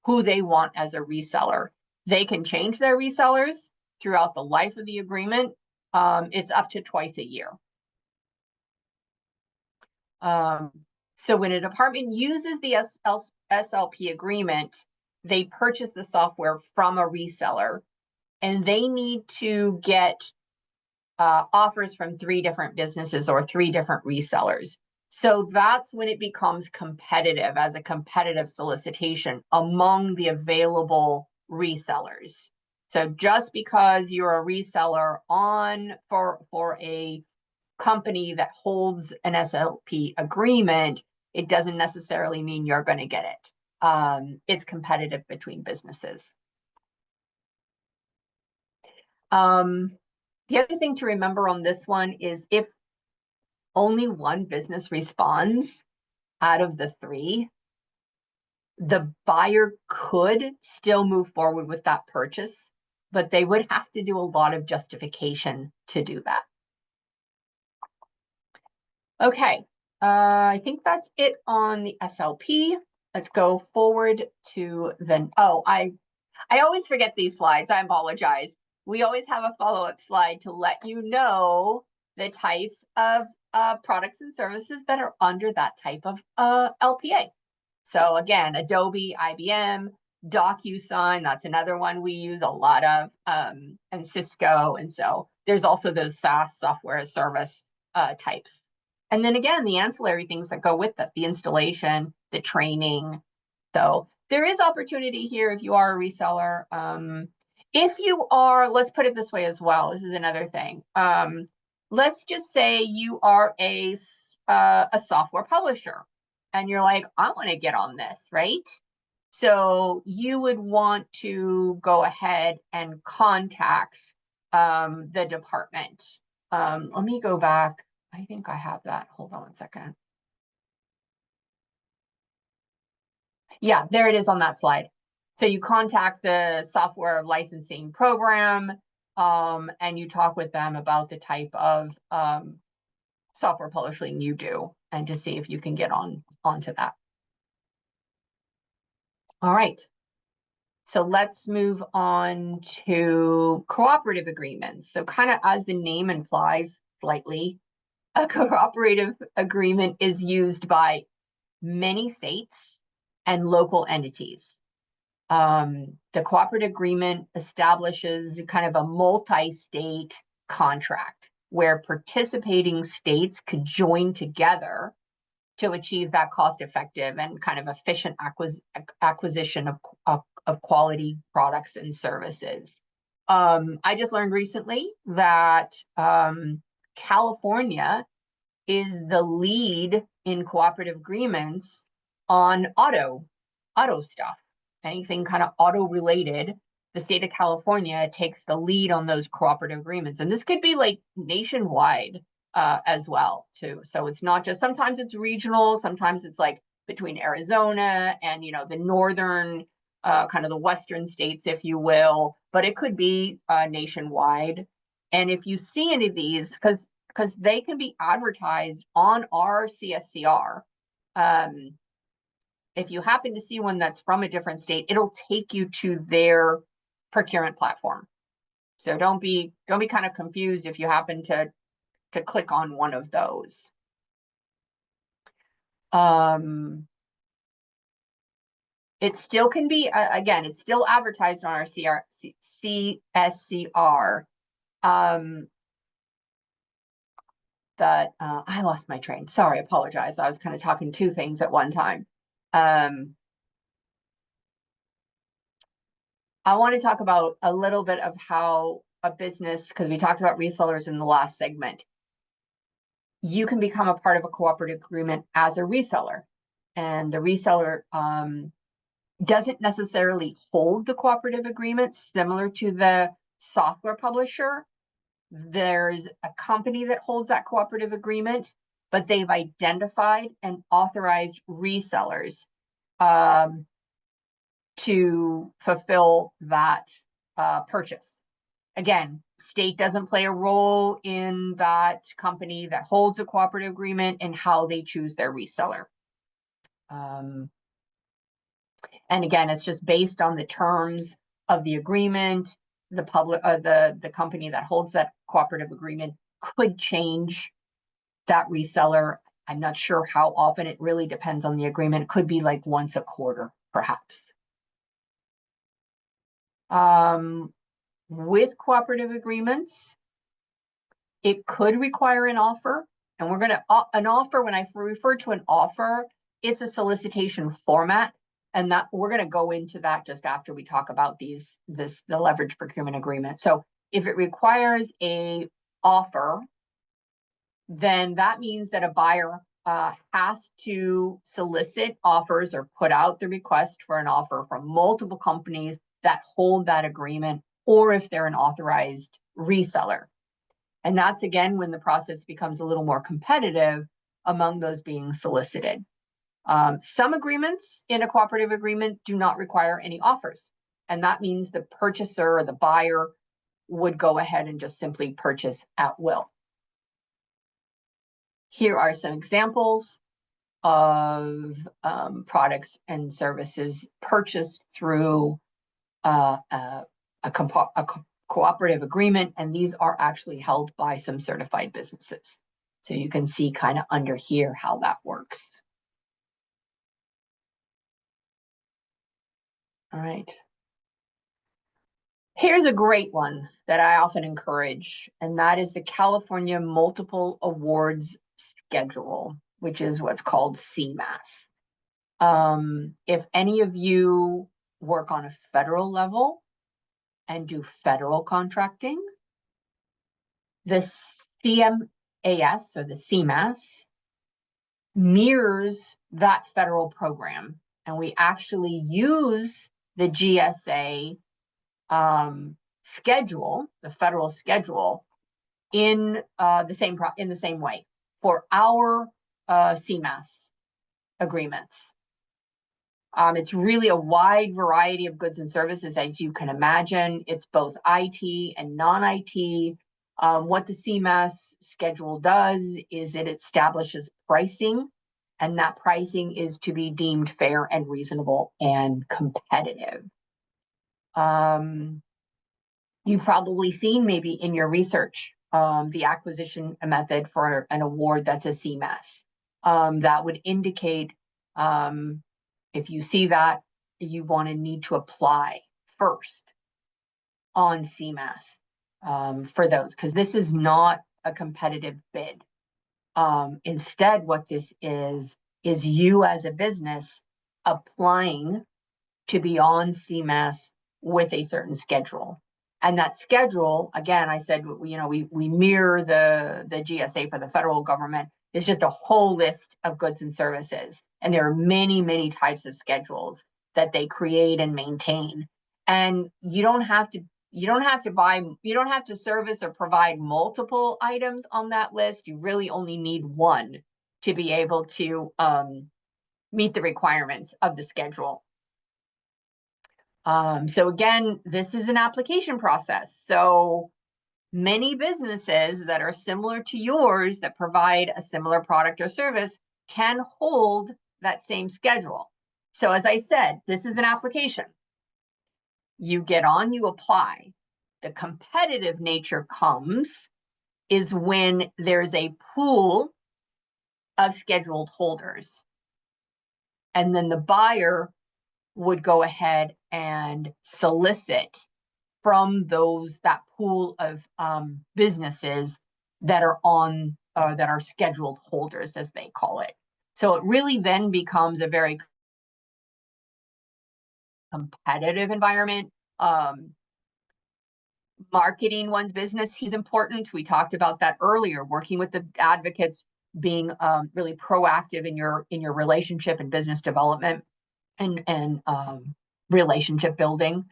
who they want as a reseller. They can change their resellers throughout the life of the agreement. It's up to twice a year. So when a department uses the SLP agreement, they purchase the software from a reseller, and they need to get offers from 3 different businesses or 3 different resellers. So that's when it becomes competitive, as a competitive solicitation among the available resellers. So just because you're a reseller for a company that holds an SLP agreement, it doesn't necessarily mean you're going to get it. It's competitive between businesses. The other thing to remember on this one is if only one business responds out of the 3, the buyer could still move forward with that purchase, but they would have to do a lot of justification to do that. Okay, I think that's it on the SLP. Let's go forward to the, I always forget these slides, I apologize. We always have a follow-up slide to let you know the types of products and services that are under that type of LPA. So again, Adobe, IBM, DocuSign, that's another one we use a lot of, and Cisco. And so there's also those SaaS, software as service types. And then again, the ancillary things that go with it, the installation, the training. So there is opportunity here if you are a reseller. If you are, let's put it this way as well, this is another thing. Let's just say you are a software publisher and you're like, I want to get on this, right? So you would want to go ahead and contact the department. Let me go back. I think I have that. Hold on one second. Yeah, there it is on that slide. So you contact the software licensing program, and you talk with them about the type of software publishing you do, and to see if you can get onto that. All right. So let's move on to cooperative agreements. So kind of as the name implies slightly, a cooperative agreement is used by many states and local entities. The cooperative agreement establishes kind of a multi-state contract where participating states could join together to achieve that cost-effective and kind of efficient acquisition of quality products and services. I just learned recently that California is the lead in cooperative agreements on auto stuff. Anything kind of auto related, the state of California takes the lead on those cooperative agreements. And this could be like nationwide as well too. So it's not just, sometimes it's regional, sometimes it's like between Arizona and, you know, the northern, kind of the western states, if you will, but it could be nationwide. And if you see any of these, because they can be advertised on our CSCR, if you happen to see one that's from a different state, it'll take you to their procurement platform. So don't be kind of confused if you happen to click on one of those. It still can be, again, it's still advertised on our CSCR. That I lost my train. Sorry, apologize. I was kind of talking two things at one time. I want to talk about a little bit of how a business, because we talked about resellers in the last segment, you can become a part of a cooperative agreement as a reseller. And the reseller doesn't necessarily hold the cooperative agreement, similar to the software publisher. There's a company that holds that cooperative agreement, but they've identified and authorized resellers to fulfill that purchase. Again, state doesn't play a role in that company that holds a cooperative agreement and how they choose their reseller. And again, it's just based on the terms of the agreement. The company that holds that cooperative agreement could change that reseller. I'm not sure how often. It really depends on the agreement. It could be like once a quarter, perhaps. With cooperative agreements, it could require an offer. And we're going to, an offer, when I refer to an offer, it's a solicitation format. And that we're going to go into that just after we talk about the leverage procurement agreement. So if it requires a offer, then that means that a buyer has to solicit offers or put out the request for an offer from multiple companies that hold that agreement, or if they're an authorized reseller. And that's, again, when the process becomes a little more competitive among those being solicited. Some agreements in a cooperative agreement do not require any offers. And that means the purchaser or the buyer would go ahead and just simply purchase at will. Here are some examples of products and services purchased through a cooperative agreement, and these are actually held by some certified businesses. So you can see kind of under here how that works. All right. Here's a great one that I often encourage, and that is the California Multiple Awards Schedule, which is what's called CMAS. If any of you work on a federal level and do federal contracting, the CMAS, or the CMAS, mirrors that federal program. And we actually use the GSA schedule, the federal schedule, in the same way for our CMAS agreements. It's really a wide variety of goods and services, as you can imagine. It's both IT and non-IT. What the CMAS schedule does is it establishes pricing, and that pricing is to be deemed fair and reasonable and competitive. You've probably seen maybe in your research the acquisition method for an award that's a CMAS. That would indicate if you see that, you want to need to apply first on CMAS for those, because this is not a competitive bid. Instead, what this is you as a business applying to be on CMAS with a certain schedule. And that schedule, again, I said, we mirror the GSA for the federal government. It's just a whole list of goods and services. And there are many, many types of schedules that they create and maintain. And you don't have to service or provide multiple items on that list. You really only need one to be able to meet the requirements of the schedule. So again, this is an application process. So many businesses that are similar to yours that provide a similar product or service can hold that same schedule. So as I said, this is an application. You get on, you apply. The competitive nature comes is when there's a pool of scheduled holders. And then the buyer would go ahead and solicit from that pool of businesses that are on that are scheduled holders, as they call it. So it really then becomes a very competitive environment. Marketing one's business is important. We talked about that earlier, working with the advocates, being really proactive in your relationship and business development and relationship building.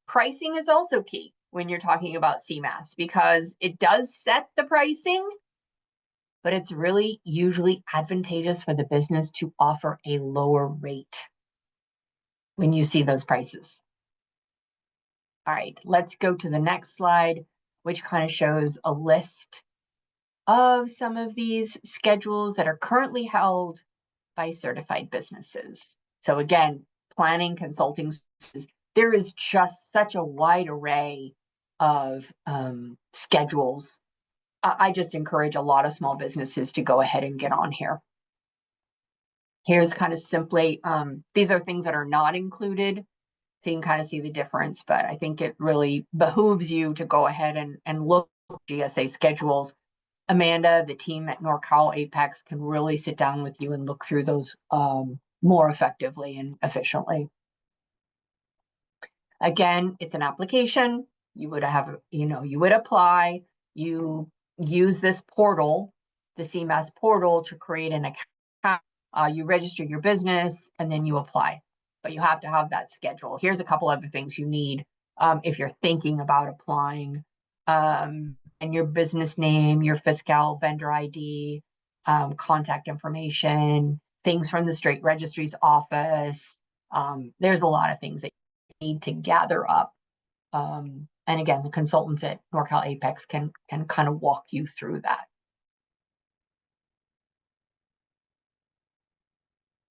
Pricing is also key when you're talking about CMAS, because it does set the pricing, but it's really usually advantageous for the business to offer a lower rate when you see those prices. All right, let's go to the next slide, which kind of shows a list of some of these schedules that are currently held by certified businesses. So again, planning, consulting, there is just such a wide array of schedules. I just encourage a lot of small businesses to go ahead and get on here. Here's kind of simply, these are things that are not included. So you can kind of see the difference, but I think it really behooves you to go ahead and look at GSA schedules. Amanda, the team at Norcal APEX can really sit down with you and look through those more effectively and efficiently. Again, it's an application. You would have, you would apply, you use this portal, the CMAS portal, to create an account. You register your business and then you apply, but you have to have that schedule. Here's a couple other things you need if you're thinking about applying. And your business name, your fiscal vendor ID, contact information, things from the state registry's office. There's a lot of things that you need to gather up. And again, the consultants at Norcal APEX can kind of walk you through that.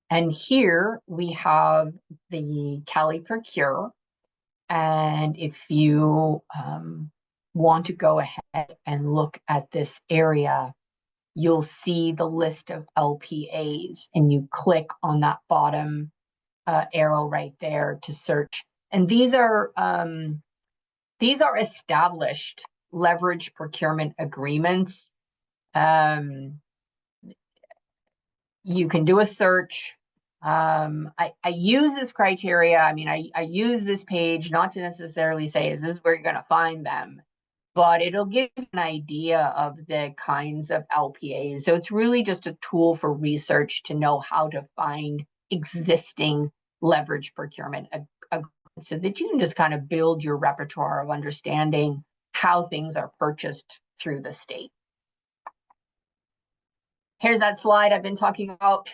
And here we have the Cali Procure. And if you want to go ahead and look at this area, you'll see the list of LPAs, and you click on that bottom arrow right there to search. And these are established leverage procurement agreements. You can do a search. I use this criteria. I mean, I use this page not to necessarily say, is this where you're going to find them? But it'll give you an idea of the kinds of LPAs. So it's really just a tool for research to know how to find existing leverage procurement agreements, so that you can just kind of build your repertoire of understanding how things are purchased through the state. Here's that slide I've been talking about.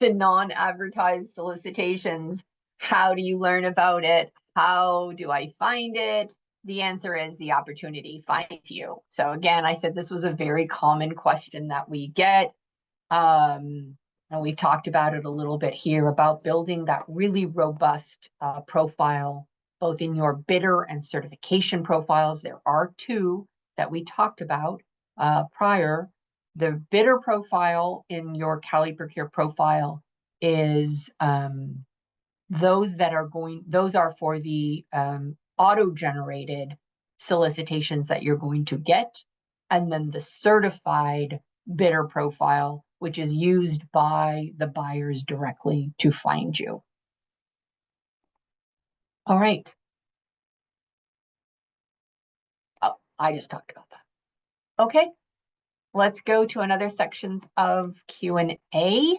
the non-advertised solicitations. How do you learn about it? How do I find it? The answer is the opportunity finds you. So again, I said this was a very common question that we get. And we've talked about it a little bit here about building that really robust profile, both in your bidder and certification profiles. There are two that we talked about prior. The bidder profile in your CaliProcure profile is those are for the auto-generated solicitations that you're going to get, and then the certified bidder profile, which is used by the buyers directly to find you. All right. Oh, I just talked about that. Okay, let's go to another sections of Q&A.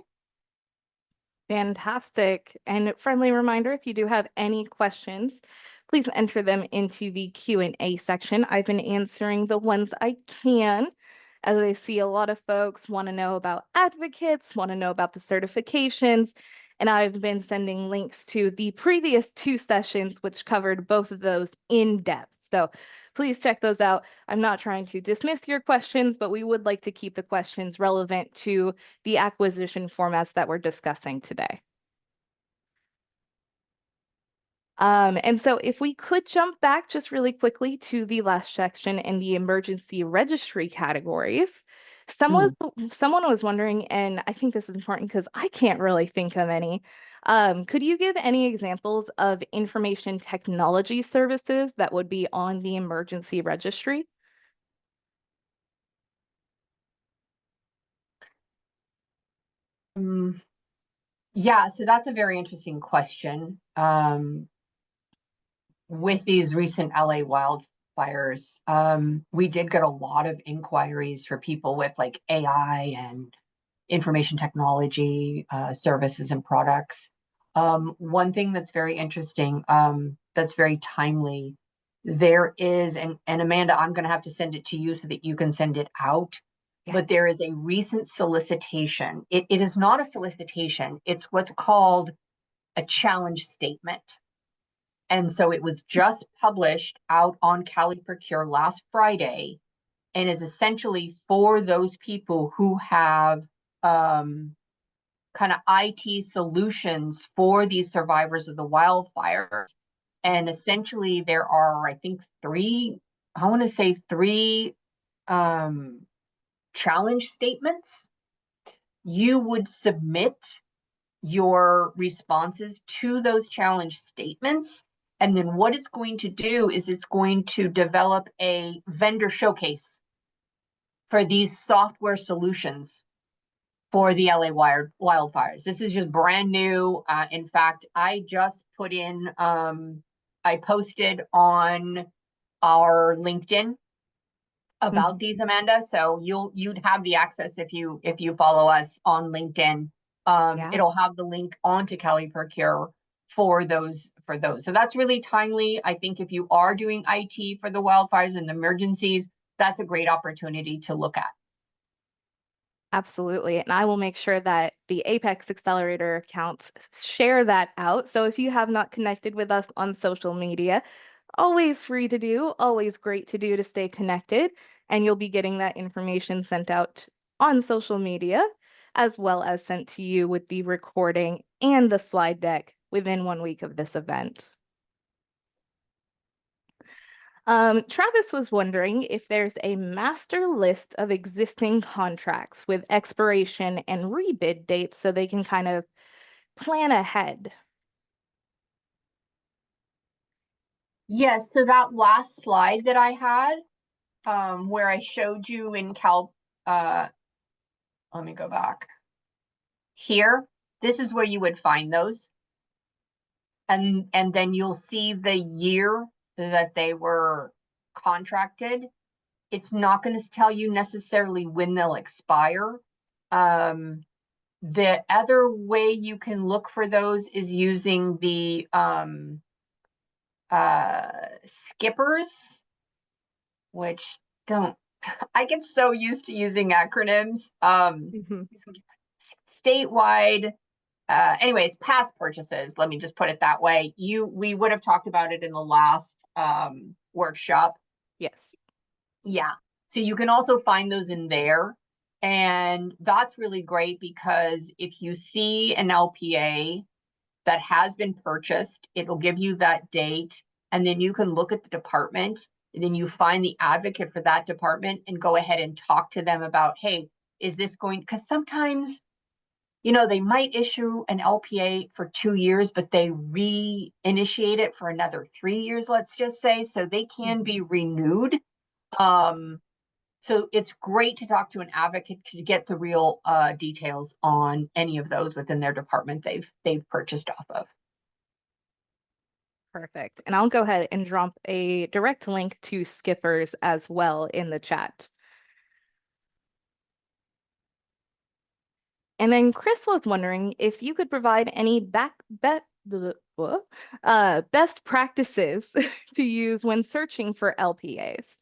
Fantastic. And friendly reminder, if you do have any questions, please enter them into the Q&A section. I've been answering the ones I can, as I see a lot of folks want to know about advocates, want to know about the certifications, and I've been sending links to the previous two sessions, which covered both of those in depth. So please check those out. I'm not trying to dismiss your questions, but we would like to keep the questions relevant to the acquisition formats that we're discussing today. And so if we could jump back just really quickly to the last section in the emergency registry categories, someone was wondering, and I think this is important because I can't really think of any. Could you give any examples of information technology services that would be on the emergency registry? Yeah, so that's a very interesting question. With these recent LA wildfires, we did get a lot of inquiries for people with like AI and information technology services and products. One thing that's very interesting, that's very timely, there is, and Amanda, I'm going to have to send it to you so that you can send it out. Yeah. But there is a recent solicitation. It is not a solicitation. It's what's called a challenge statement. And so it was just published out on CaliProcure last Friday and is essentially for those people who have kind of IT solutions for these survivors of the wildfires. And essentially there are, I think, three challenge statements. You would submit your responses to those challenge statements. And then what it's going to do is it's going to develop a vendor showcase for these software solutions for the LA wildfires. This is just brand new. In fact, I just put in, I posted on our LinkedIn about these, Amanda. So you'd have the access if you follow us on LinkedIn. Yeah. It'll have the link onto CaliProcure for those. So that's really timely. I think if you are doing IT for the wildfires and the emergencies, that's a great opportunity to look at. Absolutely. And I will make sure that the Apex Accelerator accounts share that out. So if you have not connected with us on social media, always free to do, always great to do to stay connected. And you'll be getting that information sent out on social media, as well as sent to you with the recording and the slide deck within 1 week of this event. Travis was wondering if there's a master list of existing contracts with expiration and rebid dates so they can kind of plan ahead. Yes, so that last slide that I had, where I showed you in let me go back. Here, this is where you would find those. And then you'll see the year that they were contracted. It's not going to tell you necessarily when they'll expire. The other way you can look for those is using the skippers, which I get so used to using acronyms. Statewide anyways, past purchases, let me just put it that way. We would have talked about it in the last workshop. Yes. Yeah. So you can also find those in there. And that's really great because if you see an LPA that has been purchased, it'll give you that date. And then you can look at the department and then you find the advocate for that department and go ahead and talk to them about, hey, is this going, because sometimes, they might issue an LPA for 2 years, but they reinitiate it for another 3 years, let's just say. So they can be renewed. So it's great to talk to an advocate to get the real details on any of those within their department they've purchased off of. Perfect. And I'll go ahead and drop a direct link to Skippers as well in the chat. And then Chris was wondering if you could provide any best practices to use when searching for LPAs.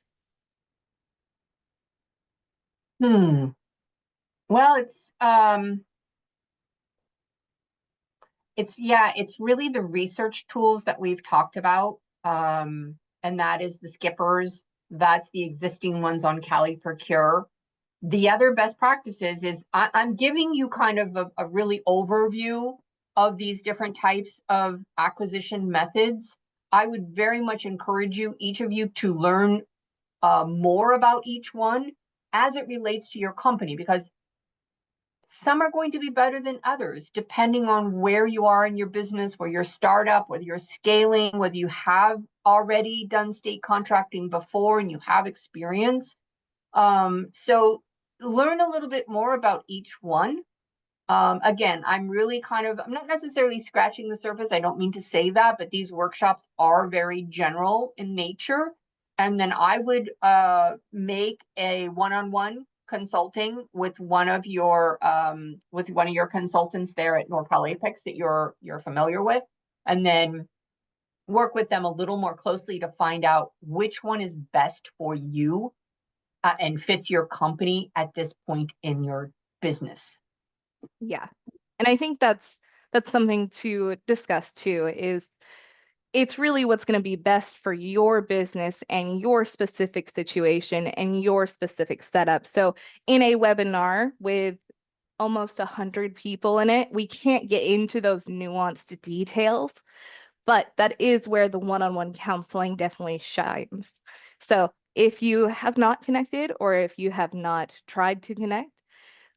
Well, it's really the research tools that we've talked about. And that is the Skippers. That's the existing ones on Cali Procure. The other best practices is I'm giving you kind of a really overview of these different types of acquisition methods. I would very much encourage each of you, to learn more about each one as it relates to your company, because some are going to be better than others, depending on where you are in your business, where you're startup, whether you're scaling, whether you have already done state contracting before and you have experience. So learn a little bit more about each one. Again, I'm not necessarily scratching the surface. I don't mean to say that, but these workshops are very general in nature. And then I would make a one-on-one consulting with one of your consultants there at Norcal APEX that you're familiar with, and then work with them a little more closely to find out which one is best for you and fits your company at this point in your business. Yeah. And I think that's something to discuss too, is it's really what's going to be best for your business and your specific situation and your specific setup. So in a webinar with almost 100 people in it, we can't get into those nuanced details, but that is where the one-on-one counseling definitely shines. So if you have not connected or if you have not tried to connect,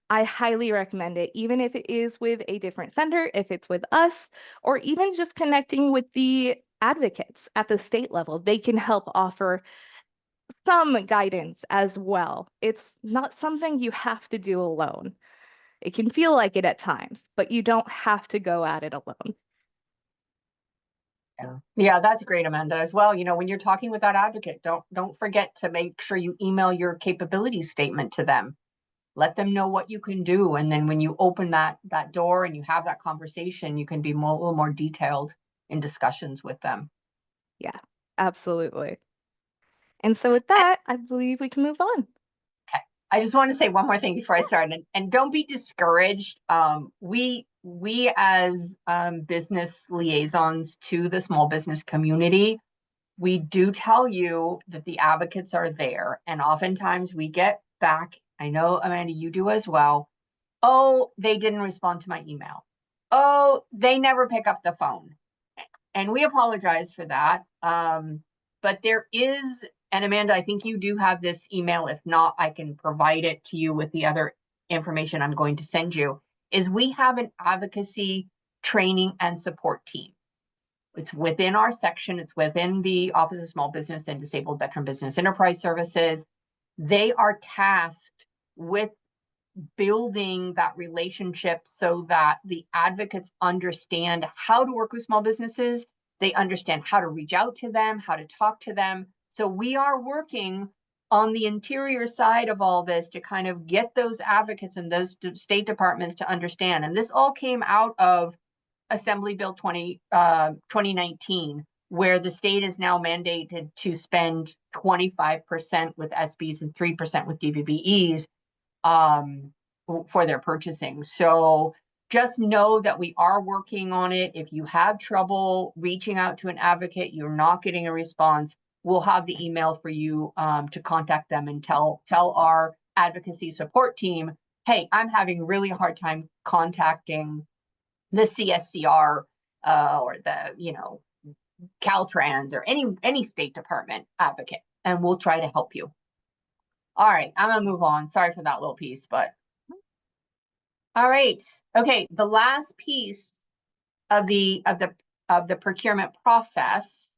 I highly recommend it, even if it is with a different vendor, if it's with us, or even just connecting with the advocates at the state level. They can help offer some guidance as well. It's not something you have to do alone. It can feel like it at times, but you don't have to go at it alone. Yeah, that's great, Amanda, as well. When you're talking with that advocate, don't forget to make sure you email your capability statement to them. Let them know what you can do. And then when you open that door and you have that conversation, you can be a little more detailed in discussions with them. Yeah, absolutely. And so with that, I believe we can move on. Okay. I just want to say one more thing before I start, and don't be discouraged. We as business liaisons to the small business community, we do tell you that the advocates are there. And oftentimes we get back, I know, Amanda, you do as well. Oh, they didn't respond to my email. Oh, they never pick up the phone. And we apologize for that. But there is, and Amanda, I think you do have this email. If not, I can provide it to you with the other information I'm going to send you, is we have an advocacy training and support team. It's within our section. It's within the Office of Small Business and Disabled Veteran Business Enterprise Services. They are tasked with building that relationship so that the advocates understand how to work with small businesses. They understand how to reach out to them, how to talk to them. So we are working on the interior side of all this to kind of get those advocates and those state departments to understand. And this all came out of Assembly Bill 2019, where the state is now mandated to spend 25% with SBs and 3% with DVBEs for their purchasing. So just know that we are working on it. If you have trouble reaching out to an advocate, you're not getting a response, we'll have the email for you to contact them and tell our advocacy support team, hey, I'm having really hard time contacting the CSCR or the, you know, Caltrans or any state department advocate, and we'll try to help you. All right, I'm gonna move on. Sorry for that little piece, but all right. Okay, the last piece of the procurement process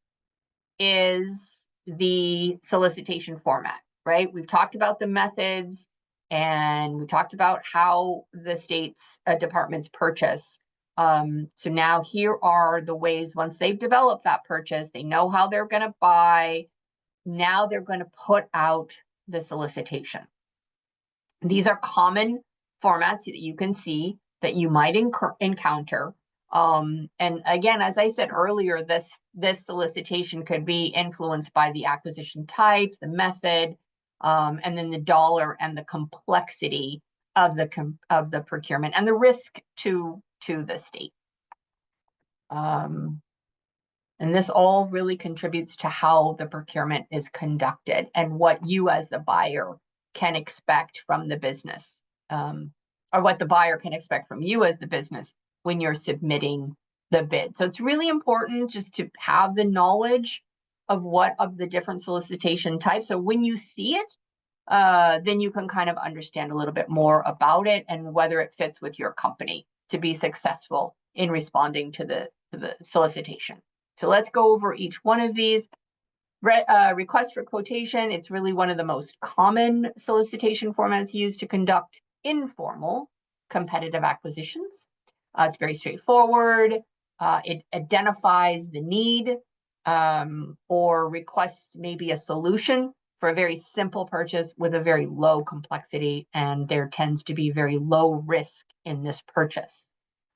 is the solicitation format, right? We've talked about the methods and we talked about how the state's departments purchase. So now here are the ways, once they've developed that purchase, they know how they're going to buy. Now they're going to put out the solicitation. These are common formats that you can see that you might encounter. And again, as I said earlier, this solicitation could be influenced by the acquisition type, the method, and then the dollar and the complexity of the procurement and the risk to the state. And this all really contributes to how the procurement is conducted and what you as the buyer can expect from the business, or what the buyer can expect from you as the business when you're submitting the bid. So it's really important just to have the knowledge of the different solicitation types. So when you see it, then you can kind of understand a little bit more about it and whether it fits with your company to be successful in responding to the solicitation. So let's go over each one of these. Request for quotation, it's really one of the most common solicitation formats used to conduct informal competitive acquisitions. It's very straightforward. It identifies the need or requests maybe a solution for a very simple purchase with a very low complexity, and there tends to be very low risk in this purchase.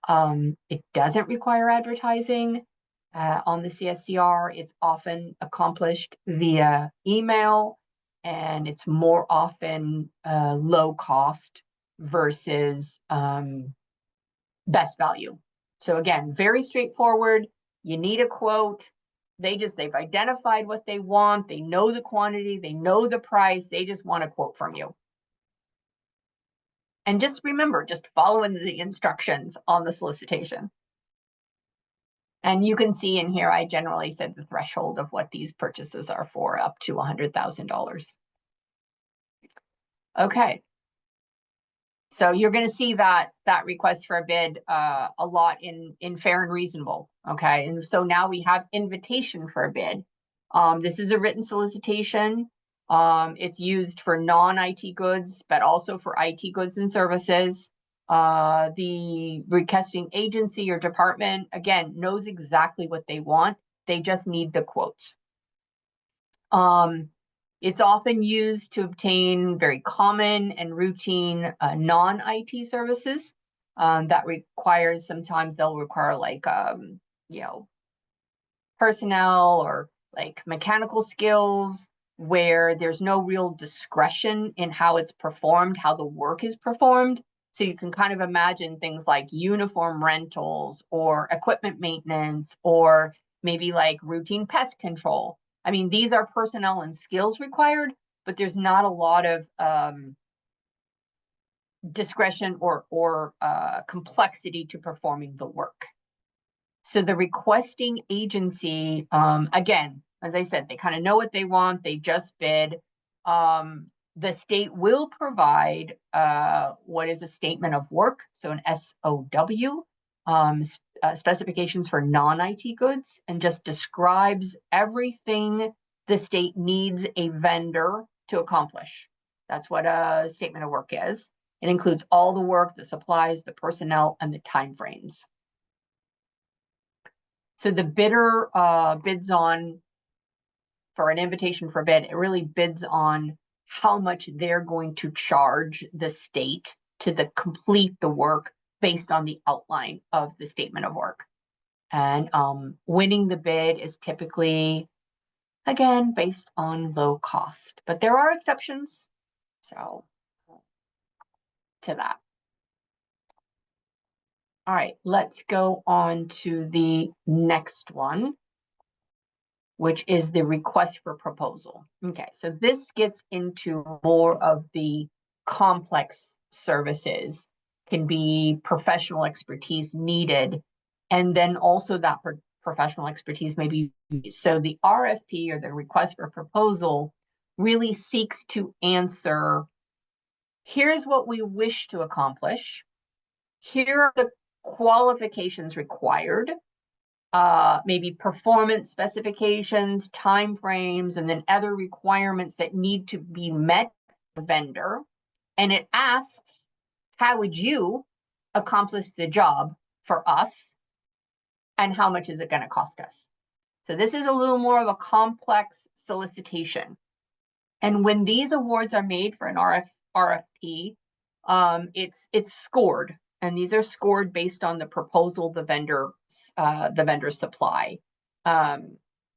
It doesn't require advertising. On the CSCR, it's often accomplished via email, and it's more often low cost versus best value. So again, very straightforward. You need a quote. They've identified what they want. They know the quantity. They know the price. They just want a quote from you. And just remember, just following the instructions on the solicitation. And you can see in here, I generally said the threshold of what these purchases are for, up to $100,000. Okay. So you're going to see that request for a bid a lot in fair and reasonable. Okay. And so now we have invitation for a bid. This is a written solicitation. It's used for non-IT goods, but also for IT goods and services. The requesting agency or department, again, knows exactly what they want. They just need the quote. It's often used to obtain very common and routine non-IT services that requires, sometimes they'll require like, you know, personnel or like mechanical skills where there's no real discretion in how it's performed, how the work is performed. So you can kind of imagine things like uniform rentals or equipment maintenance or maybe like routine pest control. I mean, these are personnel and skills required, but there's not a lot of discretion or complexity to performing the work. So the requesting agency, again, as I said, they kind of know what they want. They just bid. The state will provide what is a statement of work, so an SOW, specifications for non-IT goods, and just describes everything the state needs a vendor to accomplish. That's what a statement of work is. It includes all the work, the supplies, the personnel, and the timeframes. So the bidder bids on, for an invitation for bid, it really bids on how much they're going to charge the state to complete the work based on the outline of the statement of work. And winning the bid is typically, again, based on low cost, but there are exceptions. So to that. All right, let's go on to the next one, which is the request for proposal. Okay, so this gets into more of the complex services, can be professional expertise needed, and then also that professional expertise may be, so the RFP or the request for proposal really seeks to answer, here's what we wish to accomplish, here are the qualifications required, maybe performance specifications, timeframes, and then other requirements that need to be met by the vendor. And it asks, how would you accomplish the job for us? And how much is it going to cost us? So this is a little more of a complex solicitation. And when these awards are made for an RFP, it's scored, and these are scored based on the proposal the vendor supply. The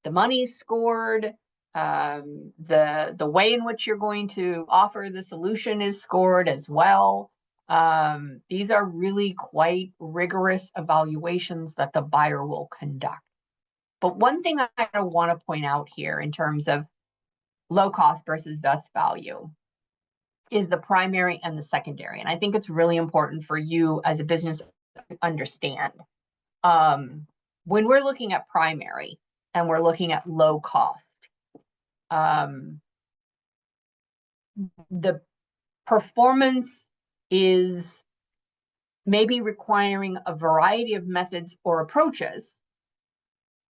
money's scored. The way in which you're going to offer the solution is scored as well. These are really quite rigorous evaluations that the buyer will conduct. But one thing I want to point out here in terms of low cost versus best value is the primary and the secondary. And I think it's really important for you as a business to understand. When we're looking at primary and we're looking at low cost, the performance is maybe requiring a variety of methods or approaches,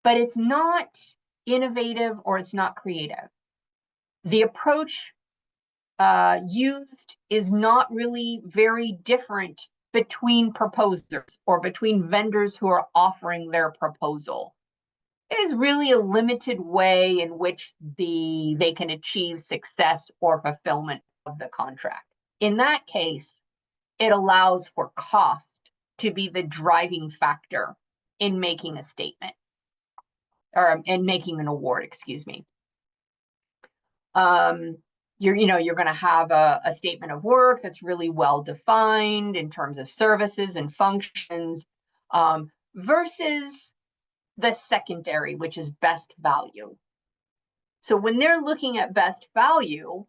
but it's not innovative or it's not creative. The approach used is not really very different between proposers or between vendors who are offering their proposal. It is really a limited way in which they can achieve success or fulfillment of the contract. In that case, it allows for cost to be the driving factor in making a statement, or in making an award, excuse me. You're going to have a statement of work that's really well defined in terms of services and functions, versus the secondary, which is best value. So when they're looking at best value,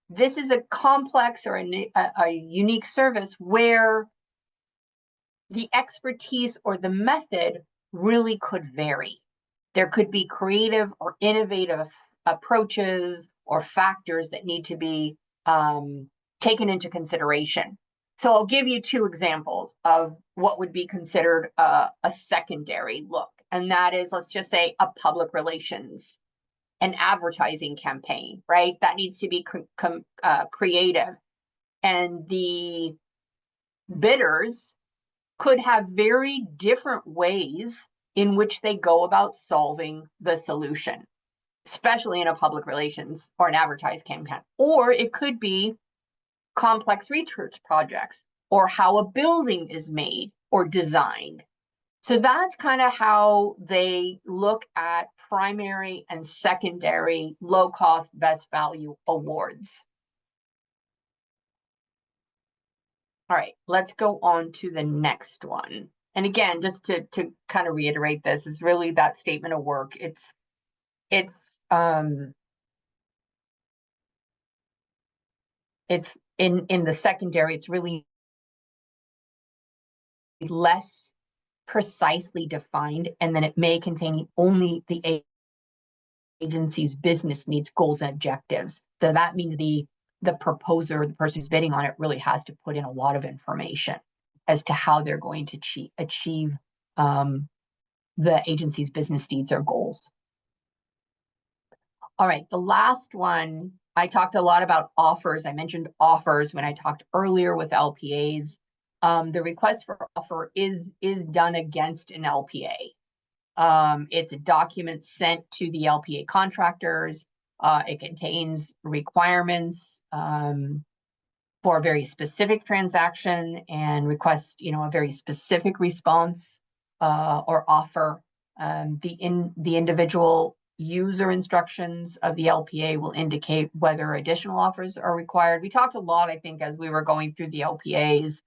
this is a complex or a unique service where the expertise or the method really could vary. There could be creative or innovative approaches or factors that need to be taken into consideration. So I'll give you two examples of what would be considered a secondary look. And that is, let's just say, a public relations, an advertising campaign, right? That needs to be creative. And the bidders could have very different ways in which they go about solving the solution, especially in a public relations or an advertising campaign. Or it could be complex research projects, or how a building is made or designed. So that's kind of how they look at primary and secondary low cost best value awards. All right, let's go on to the next one. And again, just to kind of reiterate, this is really that statement of work. It's in the secondary, it's really less precisely defined, and then it may contain only the agency's business needs, goals, and objectives. So that means the proposer, the person who's bidding on it, really has to put in a lot of information as to how they're going to achieve the agency's business needs or goals. All right, the last one, I talked a lot about offers. I mentioned offers when I talked earlier with LPAs. The request for offer is done against an LPA. It's a document sent to the LPA contractors. It contains requirements for a very specific transaction and requests, a very specific response or offer. The individual user instructions of the LPA will indicate whether additional offers are required. We talked a lot, I think, as we were going through the LPAs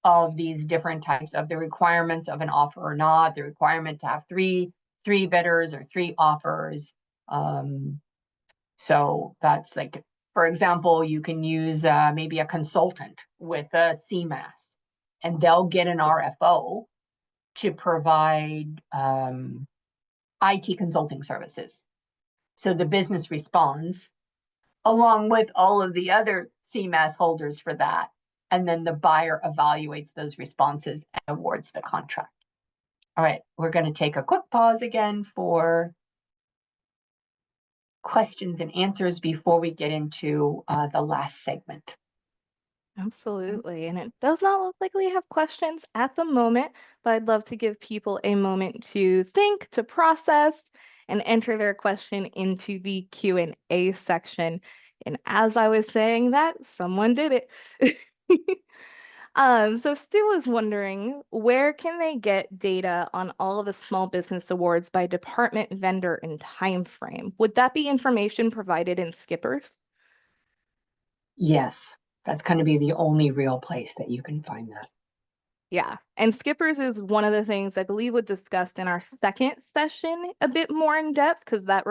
of these different types of the requirements of an offer or not, the requirement to have three bidders or three offers. So that's like, for example, you can use maybe a consultant with a CMAS, and they'll get an RFO to provide IT consulting services. So the business responds along with all of the other CMAS holders for that. And then the buyer evaluates those responses and awards the contract. All right, we're going to take a quick pause again for questions and answers before we get into the last segment. Absolutely. And it does not look like we have questions at the moment, but I'd love to give people a moment to think, to process, and enter their question into the Q&A section. And as I was saying that, someone did it. So Stu was wondering, where can they get data on all of the small business awards by department, vendor, and time frame? Would that be information provided in Skippers? Yes, that's going to be the only real place that you can find that. Yeah, and Skippers is one of the things I believe was discussed in our second session a bit more in depth because that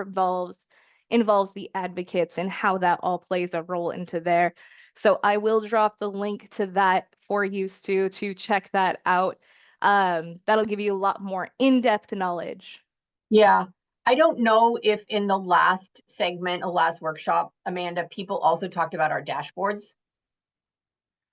involves the advocates and how that all plays a role into there. So I will drop the link to that for you, Stu, to check that out. That'll give you a lot more in-depth knowledge. Yeah, I don't know if in the last segment, a last workshop, Amanda, people also talked about our dashboards.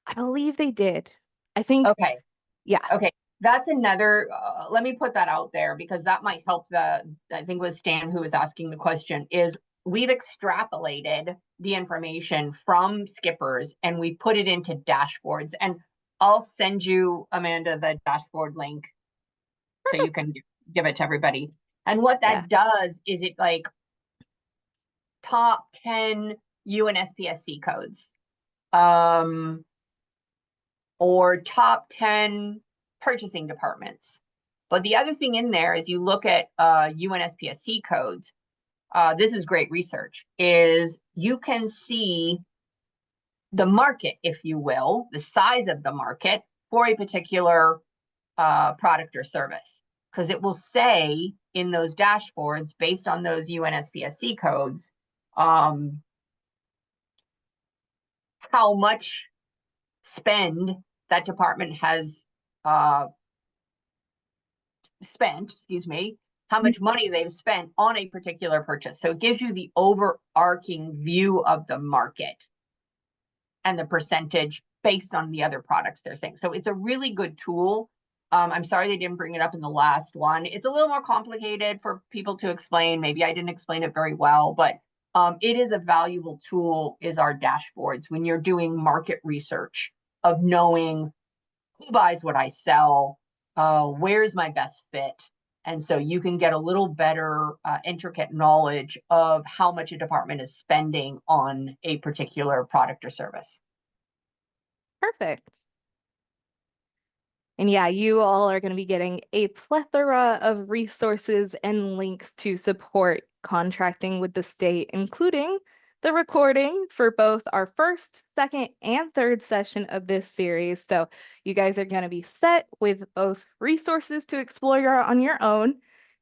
I believe they did. I think, Okay. yeah. Okay, that's another, let me put that out there because that might help I think it was Stan who was asking the question, is we've extrapolated the information from Skippers and we put it into dashboards. And I'll send you, Amanda, the dashboard link so you can give it to everybody. And what Yeah. that does is it like top 10 UNSPSC codes. Or top 10 purchasing departments. But the other thing in there is you look at UNSPSC codes. This is great research, is you can see the market, if you will, the size of the market for a particular product or service. Because it will say in those dashboards, based on those UNSPSC codes, how much spend that department has spent, how much money they've spent on a particular purchase. So it gives you the overarching view of the market and the percentage based on the other products they're saying. So it's a really good tool. I'm sorry they didn't bring it up in the last one. It's a little more complicated for people to explain. Maybe I didn't explain it very well, but it is a valuable tool, is our dashboards when you're doing market research of knowing who buys what I sell, where's my best fit. And so you can get a little better intricate knowledge of how much a department is spending on a particular product or service. Perfect. And yeah, you all are going to be getting a plethora of resources and links to support contracting with the state, including the recording for both our first, second, and third session of this series. So you guys are going to be set with both resources to explore on your own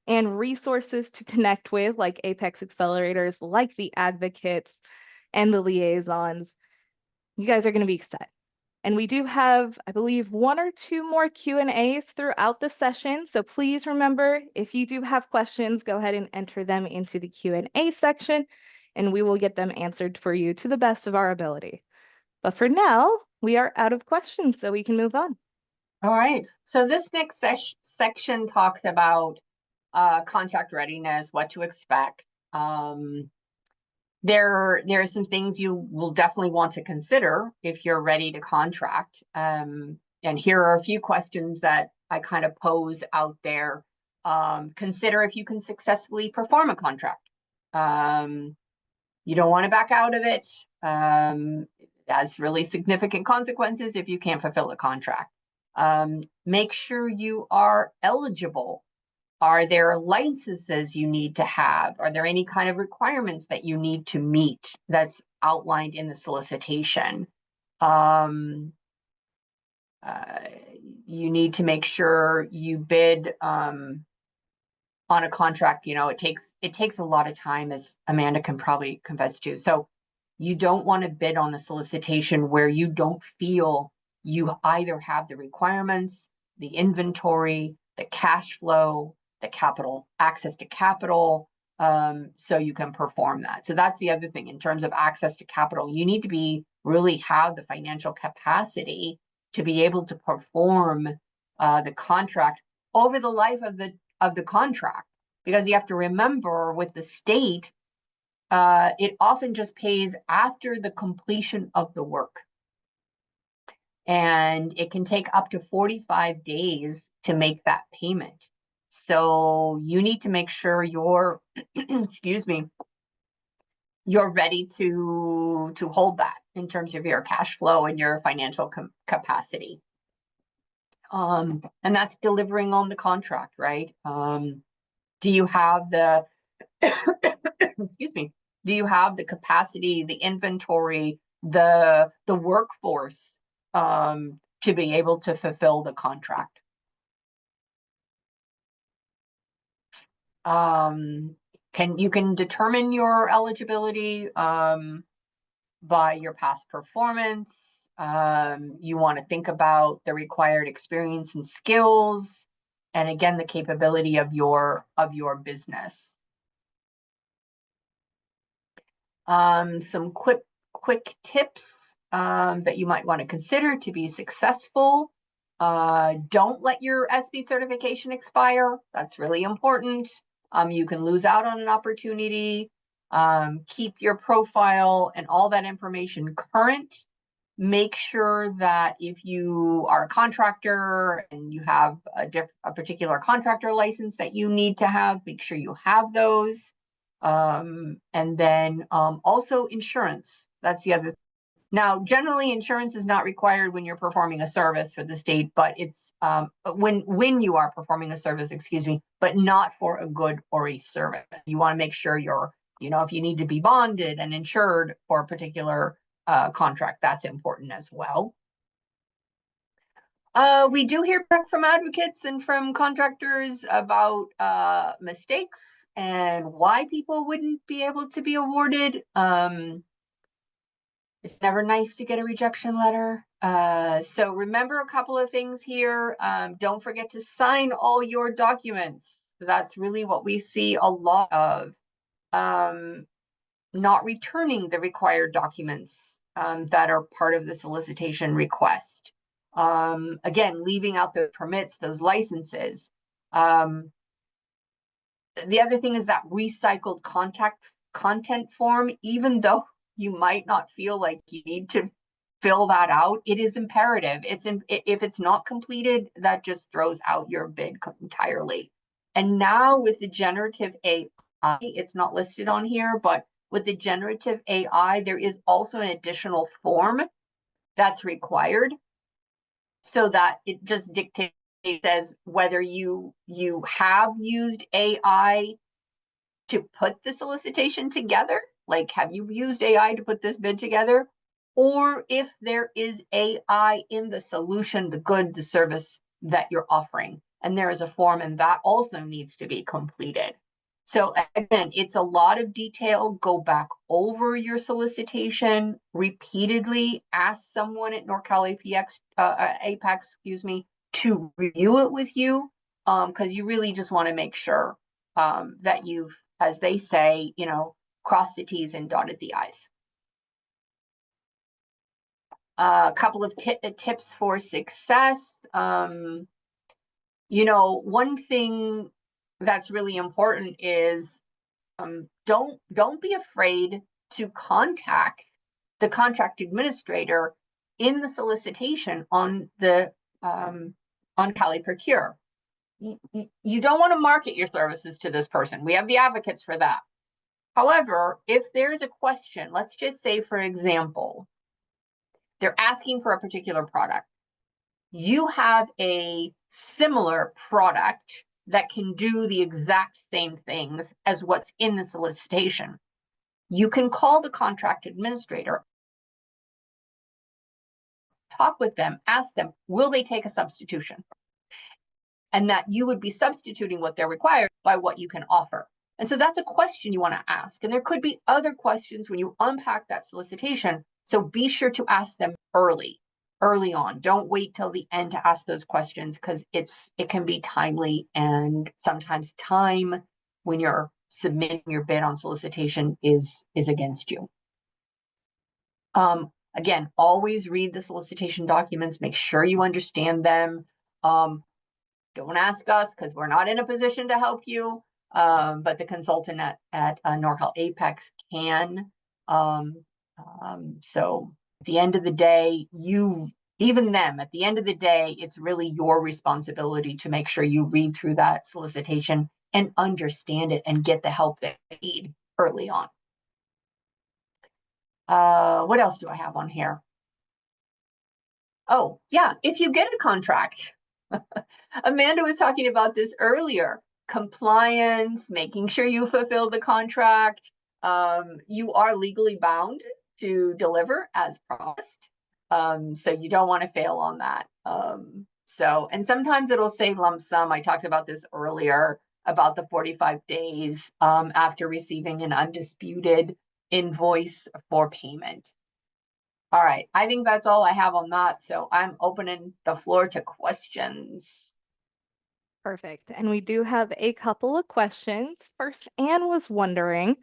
and resources to connect with, like Apex accelerators, like the advocates and the liaisons. You guys are going to be set. And we do have, I believe, one or two more Q&As throughout the session. So please remember, if you do have questions, go ahead and enter them into the Q&A section, and we will get them answered for you to the best of our ability. But for now, we are out of questions, so we can move on. All right. So this next section talks about contract readiness, what to expect. There are some things you will definitely want to consider if you're ready to contract. And here are a few questions that I kind of pose out there. Consider if you can successfully perform a contract. You don't want to back out of it. That's really significant consequences if you can't fulfill the contract. Make sure you are eligible. Are there licenses you need to have? Are there any kind of requirements that you need to meet that's outlined in the solicitation? You need to make sure you bid on a contract. You know, it takes a lot of time, as Amanda can probably confess to. So you don't want to bid on a solicitation where you don't feel you either have the requirements, the inventory, the cash flow, the capital, access to capital, so you can perform that. So that's the other thing in terms of access to capital. You need to really have the financial capacity to be able to perform the contract over the life of the contract, because you have to remember with the state, it often just pays after the completion of the work. And it can take up to 45 days to make that payment. So you need to make sure you're, excuse me, you're ready to hold that in terms of your cash flow and your financial capacity. And that's delivering on the contract, right? Do you have the, excuse me, do you have the capacity, the inventory, the workforce to be able to fulfill the contract? You can determine your eligibility by your past performance. You want to think about the required experience and skills, and again, the capability of your business. Some quick tips that you might want to consider to be successful. Don't let your SB certification expire. That's really important. You can lose out on an opportunity. Keep your profile and all that information current. Make sure that if you are a contractor and you have a particular contractor license that you need to have, make sure you have those. And then also insurance. That's the other. Now, generally, insurance is not required when you're performing a service for the state, but it's when you are performing a service, excuse me, but not for a good or a service. You want to make sure you're, if you need to be bonded and insured for a particular contract, that's important as well. We do hear back from advocates and from contractors about mistakes and why people wouldn't be able to be awarded. It's never nice to get a rejection letter. So remember a couple of things here. Don't forget to sign all your documents. That's really what we see a lot of. Not returning the required documents that are part of the solicitation request. Again, leaving out the permits, those licenses. The other thing is that recycled content form, even though you might not feel like you need to fill that out, it is imperative. If it's not completed, that just throws out your bid entirely. And now with the generative AI, it's not listed on here, but with the generative AI, there is also an additional form that's required, so that it just dictates, says whether you have used AI to put the solicitation together, like have you used AI to put this bid together, or if there is AI in the solution, the good, the service that you're offering. And there is a form, and that also needs to be completed. So again, it's a lot of detail. Go back over your solicitation repeatedly. Ask someone at Norcal APEX, excuse me, to review it with you, because you really just want to make sure that you've, as they say, crossed the T's and dotted the I's. A couple of tips for success. One thing that's really important is don't be afraid to contact the contract administrator in the solicitation on Cali Procure. You don't want to market your services to this person. We have the advocates for that. However, if there's a question, let's just say, for example, they're asking for a particular product. You have a similar product that can do the exact same things as what's in the solicitation. You can call the contract administrator talk with them, ask them, will they take a substitution? And that you would be substituting what they're required by what you can offer. And so that's a question you want to ask. And there could be other questions when you unpack that solicitation. So be sure to ask them early on. Don't wait till the end to ask those questions, because it can be timely, and sometimes time when you're submitting your bid on solicitation is against you. Again, always read the solicitation documents, make sure you understand them. Don't ask us, because we're not in a position to help you, but the consultant at Norcal APEX can. So at the end of the day, at the end of the day, it's really your responsibility to make sure you read through that solicitation and understand it and get the help that you need early on. What else do I have on here? Oh, yeah, if you get a contract, Amanda was talking about this earlier, compliance, making sure you fulfill the contract. You are legally bound to deliver as promised. So you don't want to fail on that. And sometimes it'll say lump sum. I talked about this earlier about the 45 days after receiving an undisputed invoice for payment. All right, I think that's all I have on that. So I'm opening the floor to questions. Perfect. And we do have a couple of questions. First, Anne was wondering,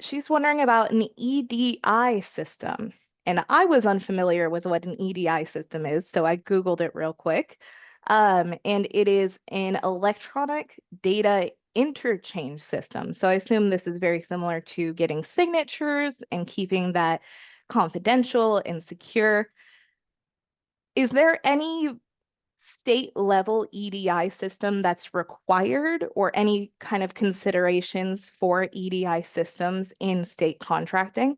she's wondering about an EDI system. And I was unfamiliar with what an EDI system is, so I Googled it real quick. And it is an electronic data interchange system. So I assume this is very similar to getting signatures and keeping that confidential and secure. Is there any state level EDI system that's required, or any kind of considerations for EDI systems in state contracting?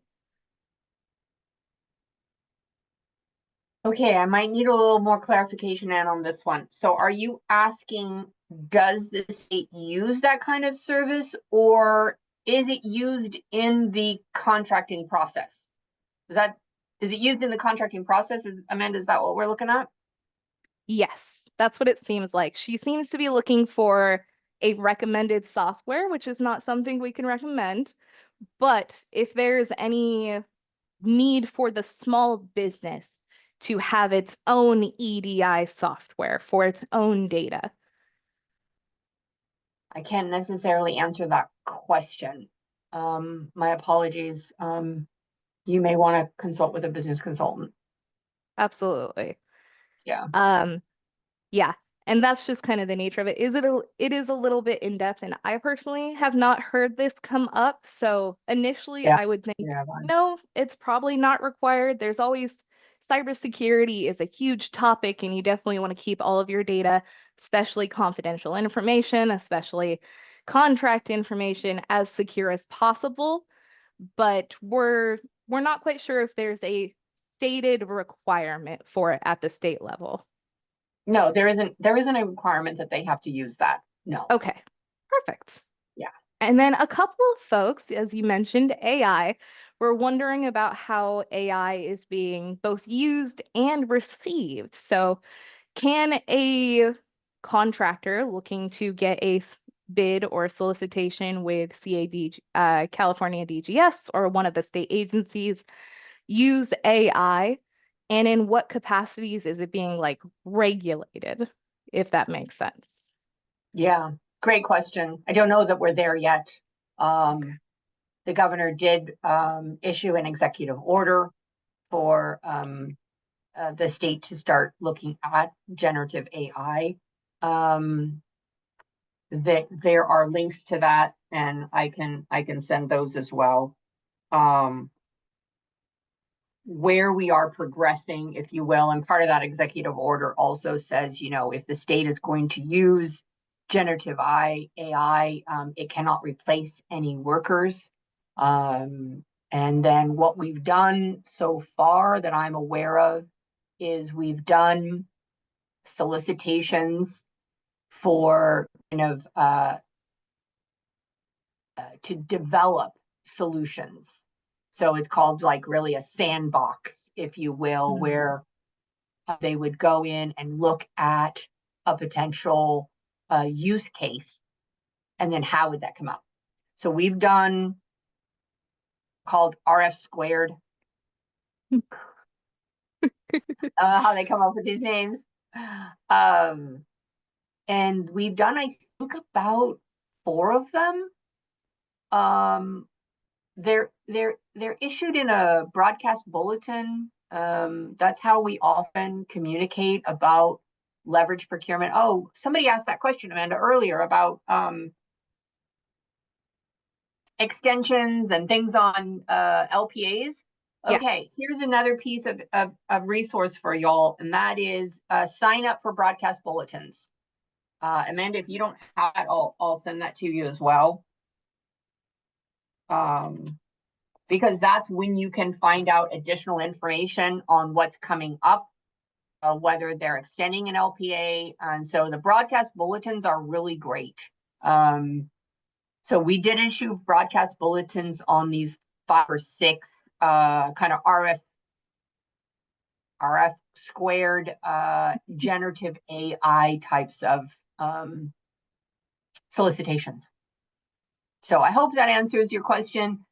Okay, I might need a little more clarification, Ann, on this one. So are you asking, does the state use that kind of service, or is it used in the contracting process? Is it used in the contracting process? Amanda, is that what we're looking at? Yes, that's what it seems like. She seems to be looking for a recommended software, which is not something we can recommend. But if there's any need for the small business to have its own EDI software for its own data. I can't necessarily answer that question. My apologies. You may want to consult with a business consultant. Absolutely. Yeah. Yeah. And that's just kind of the nature of it. It is a little bit in depth, and I personally have not heard this come up. So initially Yeah. I would think, Yeah. no, it's probably not required. There's always cybersecurity is a huge topic, and you definitely want to keep all of your data, especially confidential information, especially contract information, as secure as possible. But we're not quite sure if there's a stated requirement for it at the state level. No, there isn't a requirement that they have to use that. No. Okay, perfect. Yeah. And then a couple of folks, as you mentioned, AI, were wondering about how AI is being both used and received. So, can a contractor looking to get a bid or solicitation with California DGS, or one of the state agencies, use AI? And in what capacities is it being like regulated, if that makes sense? Yeah. Great question. I don't know that we're there yet. The governor did issue an executive order for the state to start looking at generative AI. That there are links to that, and I can send those as well. Where we are progressing, if you will, and part of that executive order also says, if the state is going to use generative AI, it cannot replace any workers. And then what we've done so far that I'm aware of is we've done solicitations for to develop solutions So it's called like really a sandbox, if you will, where they would go in and look at a potential use case, and then how would that come up? So we've done called RF squared. How they come up with these names. And we've done, I think, about 4 of them. They're issued in a broadcast bulletin. That's how we often communicate about leverage procurement. Oh, somebody asked that question, Amanda, earlier about extensions and things on LPAs. Yeah. Okay, here's another piece of resource for y'all, and that is sign up for broadcast bulletins. Amanda, if you don't have it, I'll send that to you as well. Because that's when you can find out additional information on what's coming up, whether they're extending an LPA. And so the broadcast bulletins are really great. So we did issue broadcast bulletins on these 5 or 6 kind of RF squared generative AI types of solicitations. So I hope that answers your question.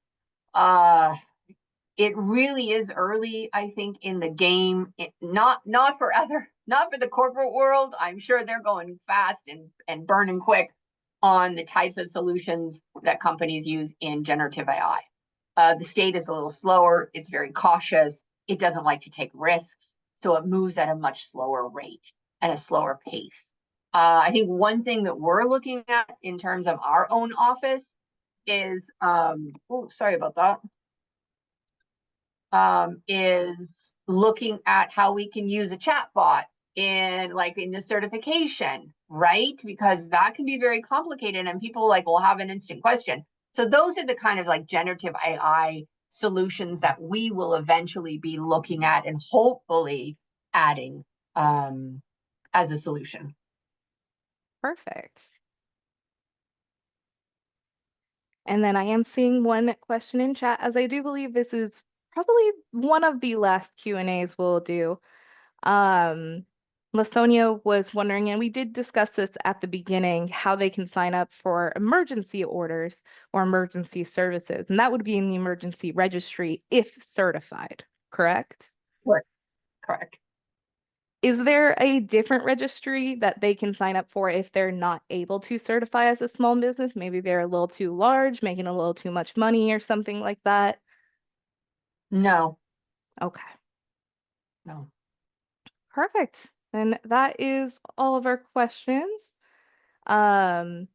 It really is early, I think, in the game. Not for the corporate world. I'm sure they're going fast and burning quick on the types of solutions that companies use in generative AI. The state is a little slower. It's very cautious. It doesn't like to take risks. So it moves at a much slower rate and a slower pace. I think one thing that we're looking at in terms of our own office is, sorry about that, is looking at how we can use a chat bot in the certification, right? Because that can be very complicated and people will have an instant question. So those are the kind of generative AI solutions that we will eventually be looking at and hopefully adding as a solution. Perfect. And then I am seeing one question in chat, as I do believe this is probably one of the last Q&As we'll do. Lasonia was wondering, and we did discuss this at the beginning, how they can sign up for emergency orders or emergency services. And that would be in the emergency registry if certified, correct? Correct. Is there a different registry that they can sign up for if they're not able to certify as a small business? Maybe they're a little too large, making a little too much money or something like that? No. Okay. No. Perfect. And that is all of our questions. And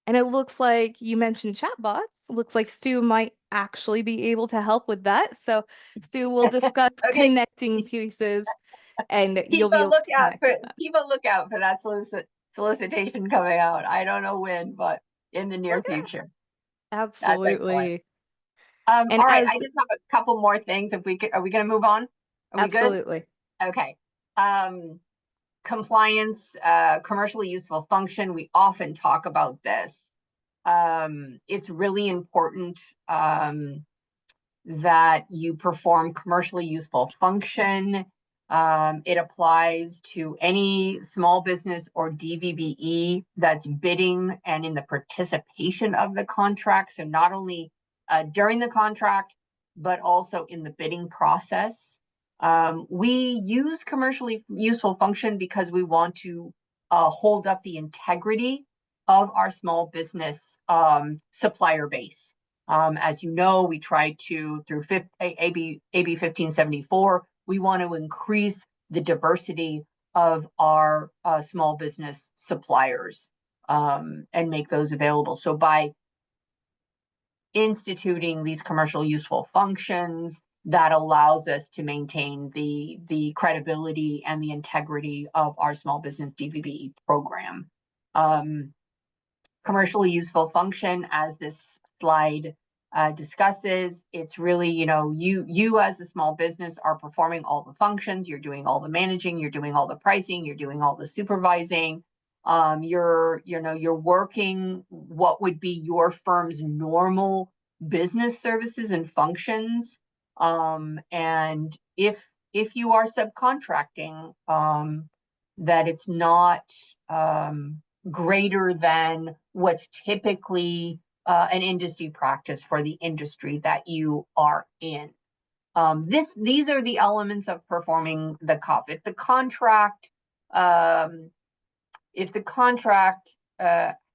it looks like you mentioned chatbots. Looks like Stu might actually be able to help with that. So Stu will discuss Okay. connecting pieces, and you'll Keep be a able to connect with that. keep a lookout for that solicitation coming out. I don't know when, but in the near Okay. future. That's excellent. Absolutely. All And right, as I just have a couple more things. If we could, are we going to move on? Are we good? absolutely. Okay. Compliance, commercially useful function. We often talk about this. It's really important that you perform commercially useful function. It applies to any small business or DVBE that's bidding and in the participation of the contract. So not only during the contract, but also in the bidding process. We use commercially useful function because we want to hold up the integrity of our small business supplier base. As you know, we try to, through AB 1574, we want to increase the diversity of our small business suppliers and make those available. So by instituting these commercial useful functions, that allows us to maintain the credibility and the integrity of our small business DVBE program. Commercially useful function, as this slide discusses, it's really, you as a small business are performing all the functions, you're doing all the managing, you're doing all the pricing, you're doing all the supervising, you're working what would be your firm's normal business services and functions. And if you are subcontracting, that it's not greater than what's typically an industry practice for the industry that you are in. These are the elements of performing the COP. If the contract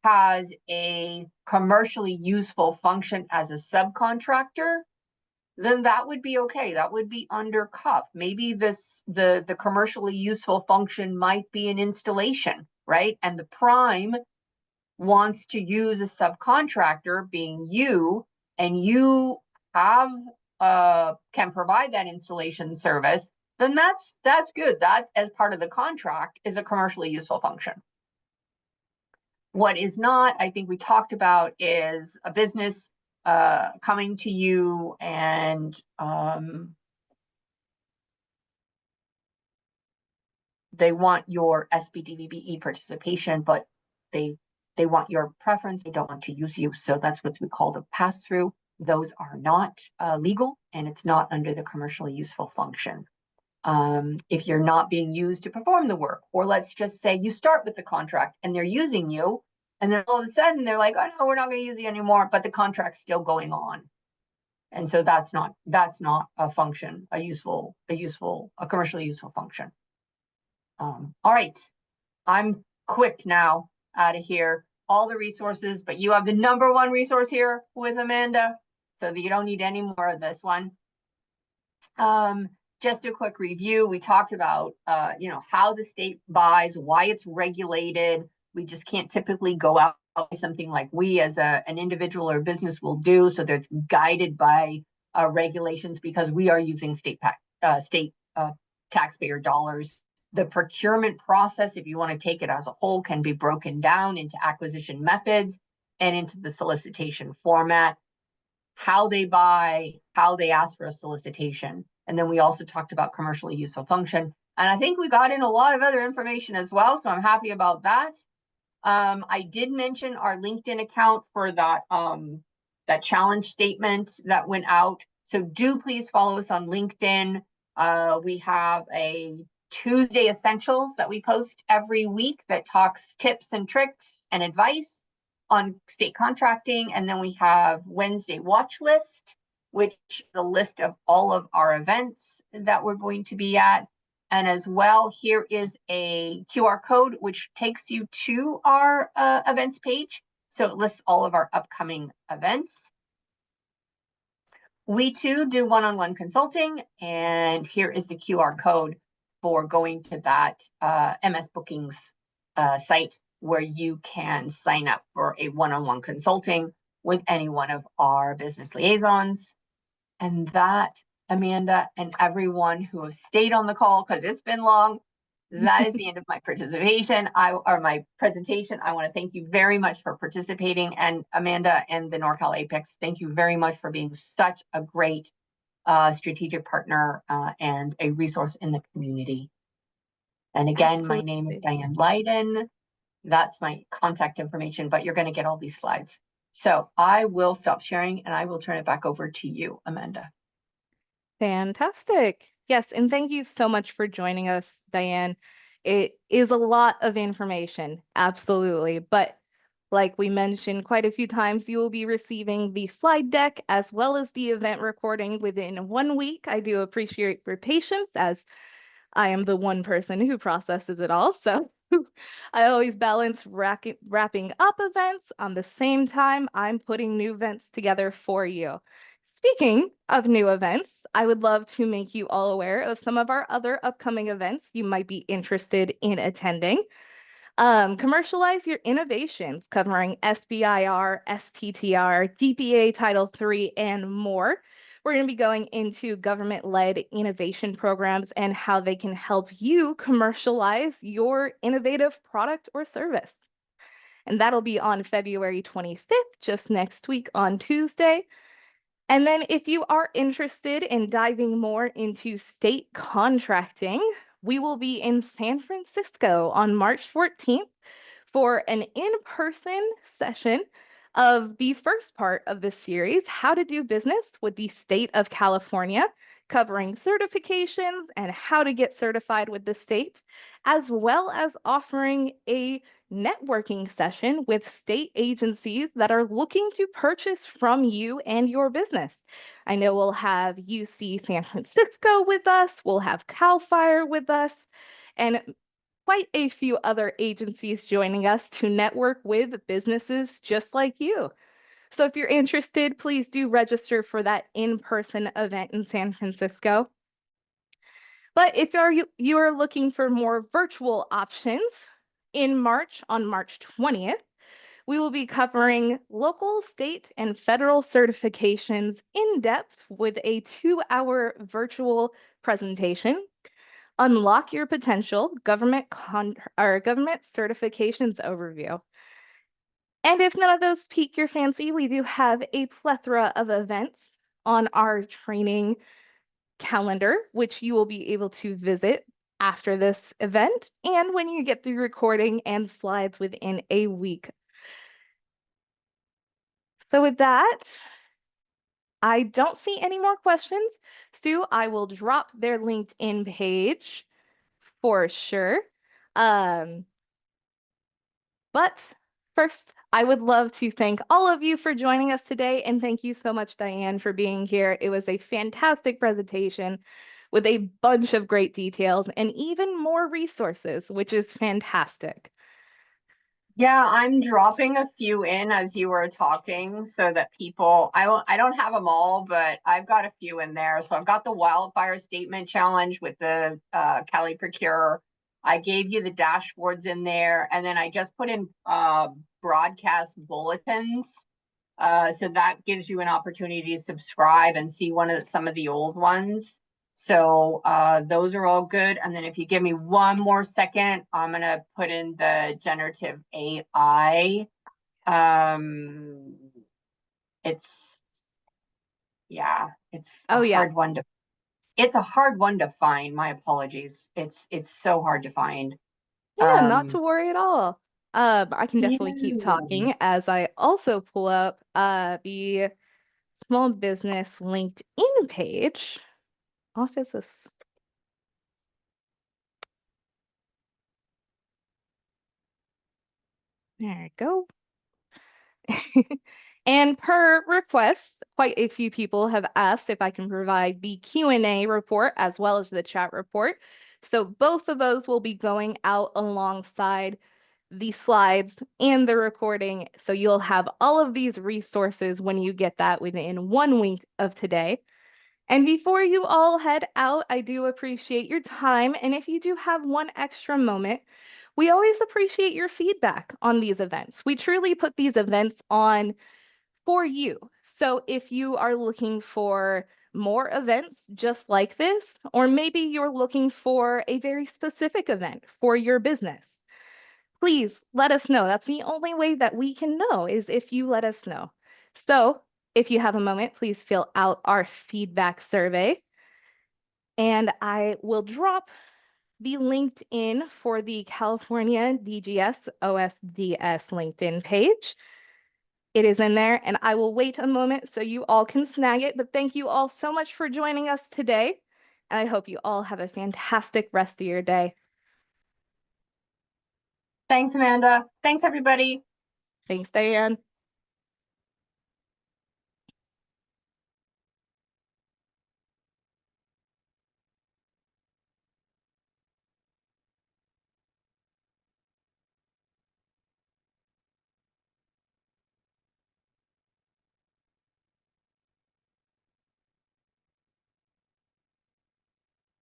has a commercially useful function as a subcontractor, then that would be okay. That would be under CUP. Maybe the commercially useful function might be an installation, right? And the prime wants to use a subcontractor, being you, and you have can provide that installation service, then that's good. That, as part of the contract, is a commercially useful function. What is not, I think we talked about, is a business coming to you and they want your SBDVBE participation, but they want your preference. They don't want to use you. So that's what we call a pass-through. Those are not legal, and it's not under the commercially useful function. If you're not being used to perform the work, or let's just say you start with the contract and they're using you, and then all of a sudden they're like, oh no, we're not going to use you anymore, but the contract's still going on. And so that's not a function, a commercially useful function. All right, I'm quick now out of here. All the resources, but you have the #1 resource here with Amanda, so that you don't need any more of this one. Just a quick review. We talked about, how the state buys, why it's regulated. We just can't typically go out something like we as an individual or business will do. So that's guided by regulations, because we are using state taxpayer dollars. The procurement process, if you want to take it as a whole, can be broken down into acquisition methods and into the solicitation format, how they buy, how they ask for a solicitation. And then we also talked about commercially useful function. And I think we got in a lot of other information as well, so I'm happy about that. I did mention our LinkedIn account for that challenge statement that went out. So do please follow us on LinkedIn. We have a Tuesday Essentials that we post every week that talks tips and tricks and advice on state contracting. And then we have Wednesday Watch List, which is a list of all of our events that we're going to be at. And as well, here is a QR code, which takes you to our events page. So it lists all of our upcoming events. We too do one-on-one consulting, and here is the QR code for going to that MS Bookings site, where you can sign up for a one-on-one consulting with any one of our business liaisons. And that, Amanda, and everyone who has stayed on the call, because it's been long, that is the end of my participation, or my presentation. I want to thank you very much for participating. And Amanda and the Norcal APEX, thank you very much for being such a great strategic partner and a resource in the community. And again, my name is Diane Leiden. That's my contact information, but you're going to get all these slides. So I will stop sharing and I will turn it back over to you, Amanda. Fantastic. Yes, and thank you so much for joining us, Diane. It is a lot of information, absolutely. But like we mentioned quite a few times, you will be receiving the slide deck as well as the event recording within 1 week. I do appreciate your patience, as I am the one person who processes it all. So I always balance wrapping up events on the same time I'm putting new events together for you. Speaking of new events, I would love to make you all aware of some of our other upcoming events you might be interested in attending. Commercialize Your Innovations, covering SBIR, STTR, DPA Title III, and more. We're going to be going into government-led innovation programs and how they can help you commercialize your innovative product or service. And that'll be on February 25th, just next week on Tuesday. And then if you are interested in diving more into state contracting, we will be in San Francisco on March 14th for an in-person session of the first part of this series, How to Do Business with the State of California, covering certifications and how to get certified with the state, as well as offering a networking session with state agencies that are looking to purchase from you and your business. I know we'll have UC San Francisco with us, we'll have CAL FIRE with us, and quite a few other agencies joining us to network with businesses just like you. So if you're interested, please do register for that in-person event in San Francisco. But if you are looking for more virtual options, in March, on March 20th, we will be covering local, state, and federal certifications in depth with a 2-hour virtual presentation. Unlock Your Potential Government Certifications Overview. And if none of those pique your fancy, we do have a plethora of events on our training calendar, which you will be able to visit after this event and when you get the recording and slides within a week. So with that, I don't see any more questions. Stu, I will drop their LinkedIn page for sure. But first, I would love to thank all of you for joining us today, and thank you so much, Diane, for being here. It was a fantastic presentation with a bunch of great details and even more resources, which is fantastic. Yeah, I'm dropping a few in as you were talking so that people, I don't have them all, but I've got a few in there. So I've got the wildfire statement challenge with the Cali Procure. I gave you the dashboards in there, and then I just put in broadcast bulletins. So that gives you an opportunity to subscribe and see some of the old ones. So those are all good. And then if you give me one more second, I'm gonna put in the generative AI. It's it's a Oh, yeah. hard one to it's a hard one to find. My apologies. It's so hard to find. Yeah, not to Um, worry at all. I can definitely keep yeah. talking as I also pull up the small business LinkedIn page. Office. There you go. And per request, quite a few people have asked if I can provide the Q&A report as well as the chat report. So both of those will be going out alongside the slides and the recording. So you'll have all of these resources when you get that within 1 week of today. And before you all head out, I do appreciate your time. And if you do have one extra moment, we always appreciate your feedback on these events. We truly put these events on for you. So if you are looking for more events just like this, or maybe you're looking for a very specific event for your business, please let us know. That's the only way that we can know is if you let us know. So if you have a moment, please fill out our feedback survey. And I will drop the LinkedIn for the California DGS OSDS LinkedIn page. It is in there, and I will wait a moment so you all can snag it. But thank you all so much for joining us today. And I hope you all have a fantastic rest of your day. Thanks, Amanda. Thanks, everybody. Thanks, Diane.